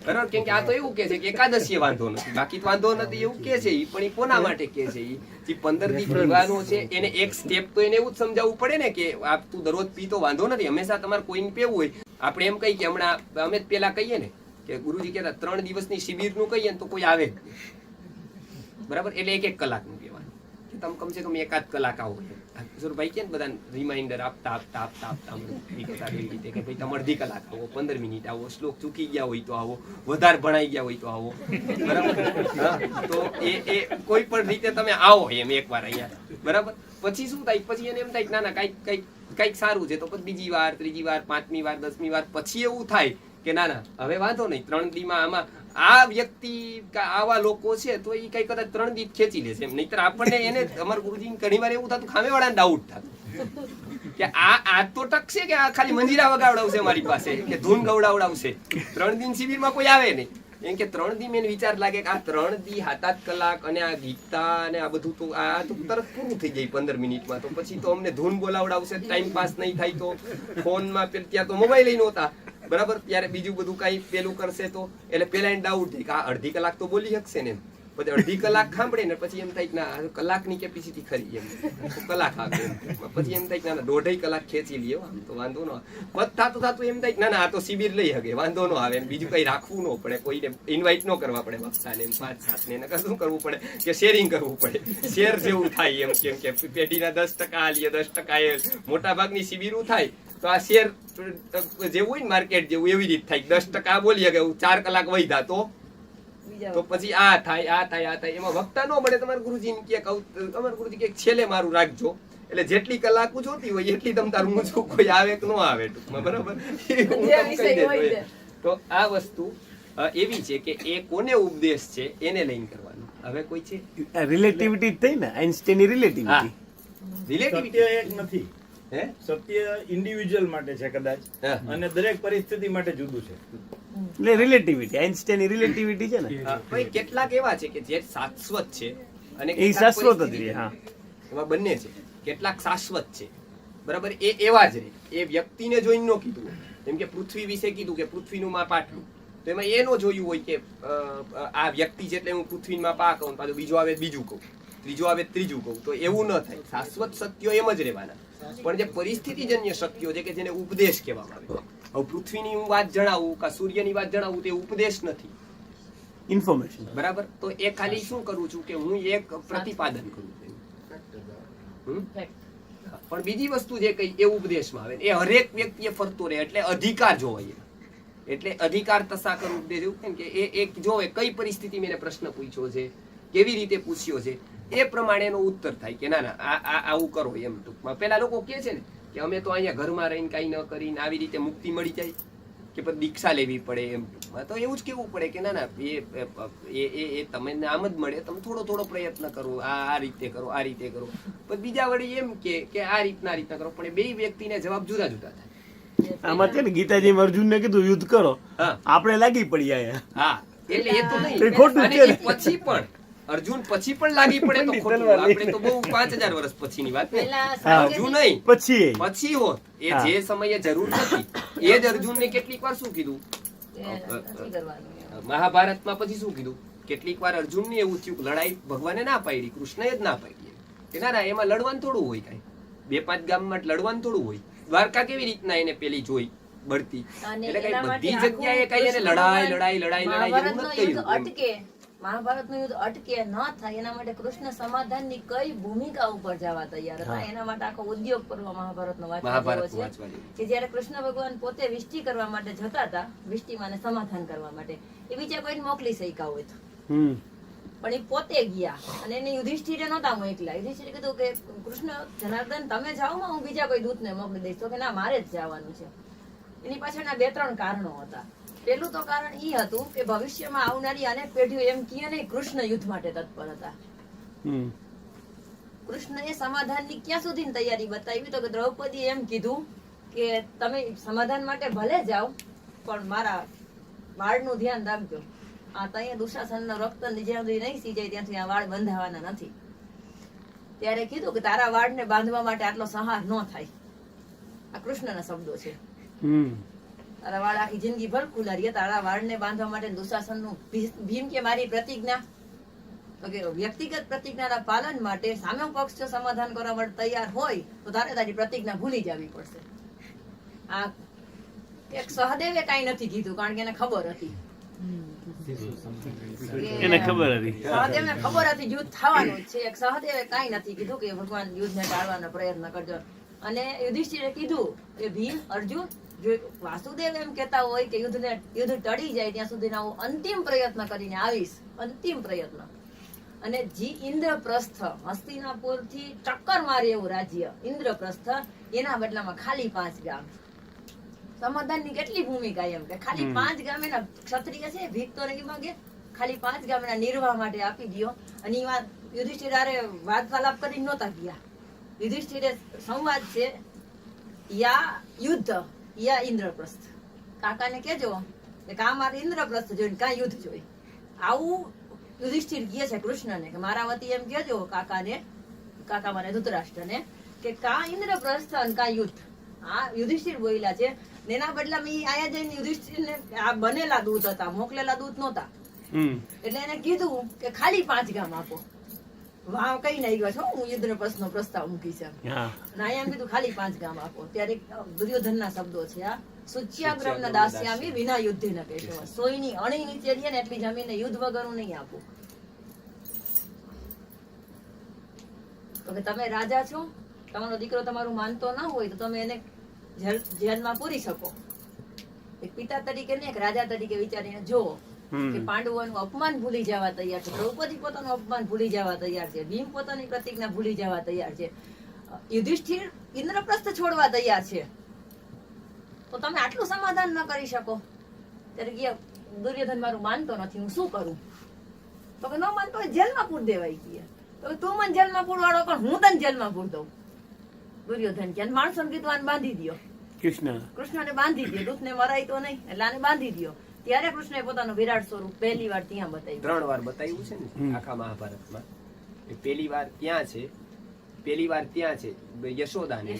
બરાબર. કેમ કે આ તો એવું કે છે કે એકાદશી વાંધો નથી, બાકી વાંધો નથી એવું કે છે. પણ એ કોના માટે કે છે? એ 15 દી પીવાનો છે, એને એક સ્ટેપ તો એને એવું જ સમજાવવું પડે ને કે આ તું દરરોજ પીતો વાંધો નથી, હંમેશા તમારે કોઈને પીવું હોય. આપણે એમ કહીએ કે હમણાં અમે પેલા કહીએ ને કે ગુરુજી કહેતા 3 દિવસની શિબિરનું કહીએ ને તો કોઈ આવે જ નહીં, બરાબર. એટલે 1-1 કલાકનું કહેવાનું કે તમે કમસે કમ 1-8 કલાક આવો. ભાઈ કે બધા રિમાઇન્ડર આપતા આપતા આપતા આપતા એવી રીતે કે ભાઈ તમે અડધી કલાક આવો, 15 મિનિટ આવો, શ્લોક ચૂકી ગયા હોય તો આવો, વધારે ભણાઈ ગયા હોય તો આવો, બરાબર. તો એ કોઈ પણ રીતે તમે આવો એમ એકવાર અહીંયા, બરાબર. પછી શું થાય? પછી એને એમ થાય કે ના ના કઈક સારું છે, તો પછી બીજી વાર, ત્રીજી વાર, 5મી વાર, 10મી વાર, પછી એવું થાય કે ના ના હવે વાંધો નહીં, 3 દીમાં આમાં આ વ્યક્તિ આવા લોકો છે તો એ કઈ કદાચ 3 દી ખેંચી લેશે એમ. નહીતર આપણને એને અમારા ગુરુજી ઘણી વાર એવું થતું, ખામે વાળાને ડાઉટ થતું કે આ તો ટકશે કે આ ખાલી મંજીરા વગાવડાવશે મારી પાસે, કે ધૂન ગવડાવડાવશે, 3 દિન શિબિરમાં કોઈ આવે નહીં. એમ કે 3 દી મેં વિચાર લાગે કે આ 3 દી 7-8 કલાક અને આ ગીતા અને આ બધું તો આ તો તરત પૂરું થઈ જાય 15 મિનિટમાં. તો પછી તો અમને ધૂન બોલાવડાવશે, ટાઈમ પાસ નહીં થાય તો ફોનમાં ત્યાં તો મોબાઈલ લઈ નહોતા, બરાબર. ત્યારે બીજું બધું કઈ પેલું કરશે તો એટલે પેલા એને ડાઉટ થાય કે આ અડધી કલાક તો બોલી શકશે ને એમ. પછી અડધી કલાક સાંભળે ને પછી એમ થાય કે ના કલાકની કેપેસિટી ખરી એમ, કલાક આપે એમ. પછી એમ થાય કે ના 1.5 કલાક ખેંચી લઈએ, આમ તો વાંધો ન આવે. થતું થતું એમ થાય કે ના ના આ તો શિબિર લઈ શકે, વાંધો ન આવે એમ. બીજું કઈ રાખવું ન પડે, કોઈને ઇન્વાઇટ ન કરવા પડે વક્તાને એમ 5-7 ને. એને શું કરવું પડે કે શેરિંગ કરવું પડે, શેર જેવું થાય એમ. કેમ કે પેઢીના 10% આલીએ, 10% એ મોટા ભાગની શિબિરો થાય તો આ શેર જેવું હોય ને માર્કેટ જેવું, એવી રીતે થાય. 10% બોલીએ કે 4 કલાક વૈધા તો પછી આ થાય આ થાય આ થાય. એમાં વક્તા ન મળે. તમારે ગુરુજી કે અમારા ગુરુજી કે છેલ્લે મારું રાખજો, એટલે જેટલી કલાક જોતી હોય એટલી તમ તારું ઊંચું કોઈ આવે કે ન આવે ટૂંકમાં, બરાબર. તો આ વસ્તુ એવી છે કે એ કોને ઉપદેશ છે એને લઈને કરવાનું. હવે કોઈ છે રિલેટિવિટી જ થઈ ને, આઈન્સ્ટાઈનની રિલેટિવિટી. રિલેટિવિટી એક નથી, સત્ય ઇન્ડિવિડ્યુઅલ માટે છે કદાચ, અને દરેક પરિસ્થિતિ માટે જુદું છે. એટલે રિલેટિવિટી, આઈન્સ્ટાઈનની રિલેટિવિટી છે ને. ભાઈ કેટલાક એવા છે કે જે શાશ્વત છે અને એ શાશ્વત જ રહે. હા, એમાં બંને છે. કેટલાક શાશ્વત છે, બરાબર, એ એવા જ રહે. એ વ્યક્તિને જોઈને ન કીધું. જેમ કે પૃથ્વી વિશે કીધું કે પૃથ્વીનું માપ આટલું, તો એમાં એ ન જોયું હોય કે આ વ્યક્તિ છે એટલે હું પૃથ્વીનું માપ આ કહું, પાછું બીજું આવે બીજું કહું, ત્રીજું આવે ત્રીજું કહું. તો એવું ન થાય. શાશ્વત સત્યો એમ જ રહેવાના. પણ જે પરિસ્થિતિજન્ય સત્યો છે કે જેને ઉપદેશ કહેવામાં આવે. હવે પૃથ્વીની હું વાત જણાવું કે સૂર્યની વાત જણાવું તે ઉપદેશ નથી, ઇન્ફોર્મેશન, બરાબર. તો એ ખાલી શું કરું છું કે હું એક પ્રતિપાદન કરું છું. પણ બીજી વસ્તુ જે કઈ એ ઉપદેશમાં આવે એ હરેક વ્યક્તિએ ફરતો રહે, એટલે અધિકાર જોવાય. એટલે અધિકાર તસા કરું ઉપદેશ એવું કેમ કે એ એક જોવે કઈ પરિસ્થિતિ મેં પ્રશ્ન પૂછ્યો છે, કેવી રીતે પૂછ્યો છે, એ પ્રમાણે એનો ઉત્તર થાય કે ના ના આ આવું કરો એમ. ટૂંકમાં પેલા લોકો કે છે ને કે અમે તો અહીંયા ઘરમાં રહીને કઈ ન કરીને આવી રીતે મુક્તિ મળી જાય કે પછી દીક્ષા લેવી પડે એમ. ટૂંકમાં તો એવું જ કેવું પડે કે ના ના એ તમને આમ જ મળે, તમે થોડો પ્રયત્ન કરો, આ રીતે કરો, આ રીતે કરો. પણ બીજા વળી એમ કે આ રીતના કરો. પણ એ બે વ્યક્તિને જવાબ જુદા જુદા થાય. આમાં છે ને ગીતાજી અર્જુનને કીધું યુદ્ધ કરો, આપણે લાગી પડી આયા. હા, એટલે એ તો નહીં. ખોટું અને પછી પણ અર્જુન પછી પણ લાગી પડે તો ખોટું. આપણે તો બહુ 5000 વર્ષ પછીની વાત નહીં. અર્જુન નહીં પછી હોત એ જે સમયે જરૂર નથી એ જ અર્જુનને કેટલીક વાર શું કીધું મહાભારતમાં, પછી શું કીધું કેટલીક વાર અર્જુનને એવું થયું લડાઈ ભગવાને ના પાડી, કૃષ્ણએ જ ના પાડી કે ના ના એમાં લડવાનું થોડું હોય, કઈ 2-5 ગામમાં લડવાનું થોડું હોય. દ્વારકા કેવી રીતના એને પેલી જોઈ બઢતી. અને એટલે કઈ એના માટે બધી આખું જગ્યાએ કઈ એને કૃષ્ણ લડાઈ ભગવાન લડાઈ લડાઈ લડાઈ જેવું મહાભારતનું નથી યુદ્ધ કર્યું. અટકે, મહાભારતનું યુદ્ધ અટકે ન થાય એના માટે કૃષ્ણ સમાધાનની કઈ ભૂમિકા ઉપર જવા તૈયાર હતા. હા. એના માટે આખો ઉદ્યોગ પર્વ મહાભારતનો વાંચવા મહાભારત જેવો છે. વાંચવા જેવું. કે જ્યારે કૃષ્ણ ભગવાન પોતે વિષ્ટિ કરવા માટે જતા હતા, વિષ્ટિમાને સમાધાન કરવા માટે, એ બીજા કોઈને મોકલી શક્યા હોય તો, હમ પણ એ પોતે ગયા અને એને યુધિષ્ઠિરે નહોતા મોકલ્યા. યુધિષ્ઠિરે કીધું કે કૃષ્ણ જનાર્દન તમે જાઓ માં, હું બીજા કોઈ દૂતને મોકલી દઈશ. તો કે ના, મારે જ જવાનું છે. એની પાછળના 2-3 કારણો હતા. પેલું તો કારણ ઈ હતું કે ભવિષ્યમાં આવનારી અનેક પેઢીઓ એમ કહે નહીં કૃષ્ણ યુદ્ધ માટે તત્પર હતા. હમ કૃષ્ણએ સમાધાનની ક્યાં સુધીની તૈયારી બતાવી તો કે દ્રૌપદીએ એમ કીધું કે તમે સમાધાન માટે ભલે જાઓ પણ મારા વાળનું ધ્યાન રાખજો. આ તઈએ દુશાસનનો રક્ત જ્યાં સુધી નહીં સીજાય ત્યાં સુધી આ વાળ બંધાવાના નથી. ત્યારે કીધું કે તારા વાળને બાંધવા માટે આટલો સહાર ન થાય. આ કૃષ્ણના શબ્દો છે. હમ તારા વાળ આખી જિંદગી ભર ખુલ્લા રહ્યા, તારા વાળને બાંધવા માટે દુશાસનનું ભીમ કે મારી પ્રતિજ્ઞા, તો કે વ્યક્તિગત પ્રતિજ્ઞાના પાલન માટે સામે પક્ષ જો સમાધાન કરવા માટે તૈયાર હોય તો તારે તારી પ્રતિજ્ઞા ભૂલી જવી પડશે. આ એક સહદેવે કાંઈ નથી કીધું કારણ કે એને ખબર હતી. એને ખબર હતી. સહદેવને ખબર હતી યુદ્ધ થવાનું જ છે. એક સહદેવે કાંઈ નથી કીધું કે ભગવાન યુદ્ધને ટાળવાનો પ્રયત્ન કરજો. અને યુધિષ્ઠિરે કીધું કે ભીમ, અર્જુન, જો વાસુદેવ એમ કહેતા હોય કે યુદ્ધ ટળી જાય ત્યાં સુધી હું અંતિમ પ્રયત્ન કરીને આવીશ, અંતિમ પ્રયત્ન. અને જી ઇન્દ્રપ્રસ્થ, હસ્તિનાપુર થી ટક્કર મારે એવું રાજ્ય ઇન્દ્રપ્રસ્થ, એના બદલામાં ખાલી 5 ગામ. સમાધાનની કેટલી ભૂમિકા એમ કે ખાલી 5 ગામ એના ક્ષત્રિય છે, ભીખ તો નહીં માંગે, ખાલી 5 ગામ એના નિર્વાહ માટે આપી દો. અને એ વાત યુધિષ્ઠિરે વાર્તાલાપ કરીને નહોતા ગયા. યુધિષ્ઠિરે સંવાદ છે, યા યુદ્ધ યા ઇન્દ્રપ્રસ્થ. કાકાને કેજો કે કા મારે ઇન્દ્રપ્રસ્થ જોઈને કા યુદ્ધ જોઈ. આવું યુધિષ્ઠિર કહે છે કૃષ્ણને કે મારા વતી એમ કેજો કાકાને, કાકા મારે ધૃતરાષ્ટ્રને, કે કા ઇન્દ્રપ્રસ્થ અને કા યુદ્ધ. આ યુધિષ્ઠિર બોલ્યા છે. એના બદલામાં આયા જઈને યુધિષ્ઠિરને આ બનેલા દૂત હતા, મોકલેલા દૂત નહોતા. એટલે એને કીધું કે ખાલી 5 ગામ આપો. વાહ, કઈ નહીં ગયો છો, હું ઇન્દ્રપ્રસ્થનો પ્રસ્તાવ મૂકી છે. અને અહીંયા એમ કીધું ખાલી 5 ગામ આપો. ત્યારે દુર્યોધનના શબ્દો છે આ, સુચ્યાગ્રમના દાસ્યામી વિના યુદ્ધેન કેશવ. સોયની અણી નીચે રહીએ ને એટલી જમીનને યુદ્ધ વગર હું નહીં આપું. તો કે તમે રાજા છો, તમારો દીકરો તમારું માનતો ન હોય તો તમે એને જેલમાં પૂરી શકો. એક પિતા તરીકે ને એક રાજા તરીકે વિચારીને જો કે પાંડવોનું અપમાન ભૂલી જવા તૈયાર છે, દ્રૌપદી પોતાનું અપમાન ભૂલી જવા તૈયાર છે, ભીમ પોતાની પ્રતિજ્ઞા ભૂલી જવા તૈયાર છે, યુધિષ્ઠિર ઇન્દ્રપ્રસ્થ છોડવા તૈયાર છે, તો તમે આટલું સમાધાન ન કરી શકો. ત્યારે કે દુર્યોધન મારું માનતો નથી, હું શું કરું? તો કે ન માનતો હોય જેલમાં પૂર દેવાય કે. તો તું મને જેલમાં પૂરવાડો પણ હું તને જેલમાં પૂર દઉં. દુર્યોધન કે માણસોને કીધું આને બાંધી દો. કૃષ્ણને બાંધી દો, દૂતને મરાય તો નહીં એટલે આને બાંધી દો. ત્યારે કૃષ્ણએ પોતાનું વિરાટ સ્વરૂપ પહેલી વાર ત્યાં બતાવ્યું. 3 વાર બતાવ્યું છે ને આખા મહાભારતમાં. પહેલી વાર ત્યાં છે, પહેલી વાર ત્યાં છે યશોદાને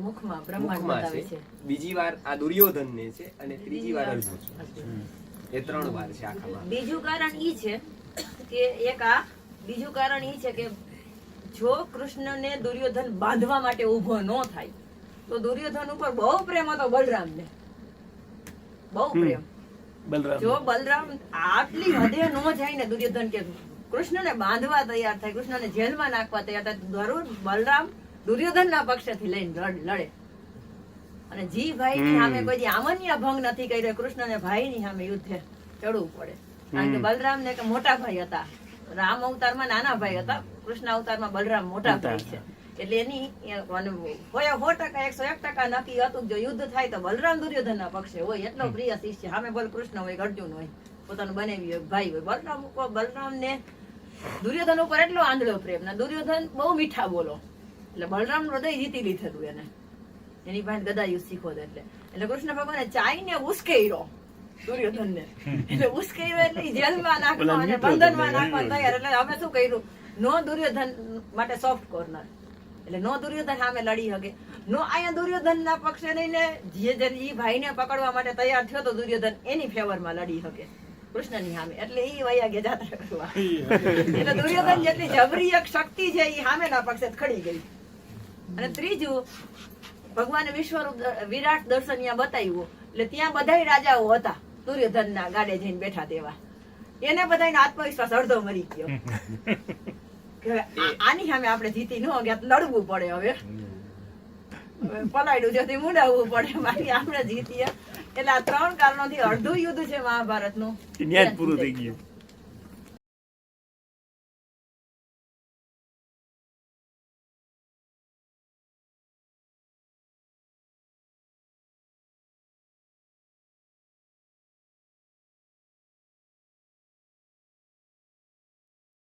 મુખમાં બ્રહ્માંડ બતાવે છે, બીજી વાર આ દુર્યોધનને છે અને ત્રીજી વાર અર્જુન. એ 3 વાર છે આખામાં. બીજું કારણ ઈ છે કે બીજું કારણ ઈ છે કે જો કૃષ્ણને દુર્યોધન બાંધવા માટે ઉભો ન થાય તો દુર્યોધન ઉપર બહુ પ્રેમ હતો બલરામને, બહુ પ્રેમ. જો બલરામ આટલી હદે ન જાય ને દુર્યોધન કે કૃષ્ણને બાંધવા તૈયાર થાય, કૃષ્ણને જેલમાં નાખવા તૈયાર થાય, જરૂર બલરામ દુર્યોધનના પક્ષેથી લઈને લડે. અને જી ભાઈની સામે કોઈ આમન્ય ભંગ નથી કર્યો, કૃષ્ણને ભાઈની સામે યુદ્ધે ચડવું પડે. કારણ કે બલરામ ને મોટા ભાઈ હતા, રામ અવતારમાં નાના ભાઈ હતા, કૃષ્ણ અવતારમાં બલરામ મોટા ભાઈ છે. એટલે એની 100% નક્કી હતું જો યુદ્ધ થાય તો બલરામ દુર્યોધનના પક્ષે હોય. એટલો પ્રિય શિષ્ય, સામે બોલ કૃષ્ણ હોય, અર્જુન હોય, પોતાનું બનેવી હોય, ભાઈ હોય. બલરામને દુર્યોધન ઉપર એટલો આંધળો પ્રેમ ને દુર્યોધન બહુ મીઠા બોલો એટલે બલરામ હૃદય જીતી લીધેલું એને. એની પાસે ગદાયુદ્ધ શીખો એટલે કૃષ્ણ ભગવાને ચાઈને ઉશ્કેર્યો દુર્યોધનને. એટલે ઉશ્કેર્યો એટલે જેલમાં નાખવા અને બંધનમાં નાખવા તૈયાર. એટલે અમે શું કર્યું, નો દુર્યોધન માટે સોફ્ટ કોર્નર. એટલે નો દુર્યોધન સામે લડી શકે, નો અહીંયા દુર્યોધન ના પક્ષે નહીં ને જે ભાઈને પકડવા માટે તૈયાર થયો તો દુર્યોધન એની ફેવરમાં લડી શકે કૃષ્ણની સામે. એટલે એ વયા ગયા જાત્રા કરવા. એટલે દુર્યોધન જેટલી જબરી એક શક્તિ છે એ સામેના પક્ષે ખડી ગઈ. અને ત્રીજું ભગવાને વિશ્વરૂપ વિરાટ દર્શન બતાવ્યું એટલે ત્યાં બધાય રાજાઓ હતા દુર્યોધનના ગાડે જઈને બેઠા તેવા. એને બધાયનો આત્મવિશ્વાસ અડધો મરી ગયો કે આની સામે આપણે જીતી ન ગયા, લડવું પડે. હવે પલાયડું છે મુડાવવું પડે, બાકી આપણે જીતીએ. એટલે આ 3 કારણોથી અડધું યુદ્ધ છે મહાભારતનું ત્યાં જ પૂરું થઈ ગયું.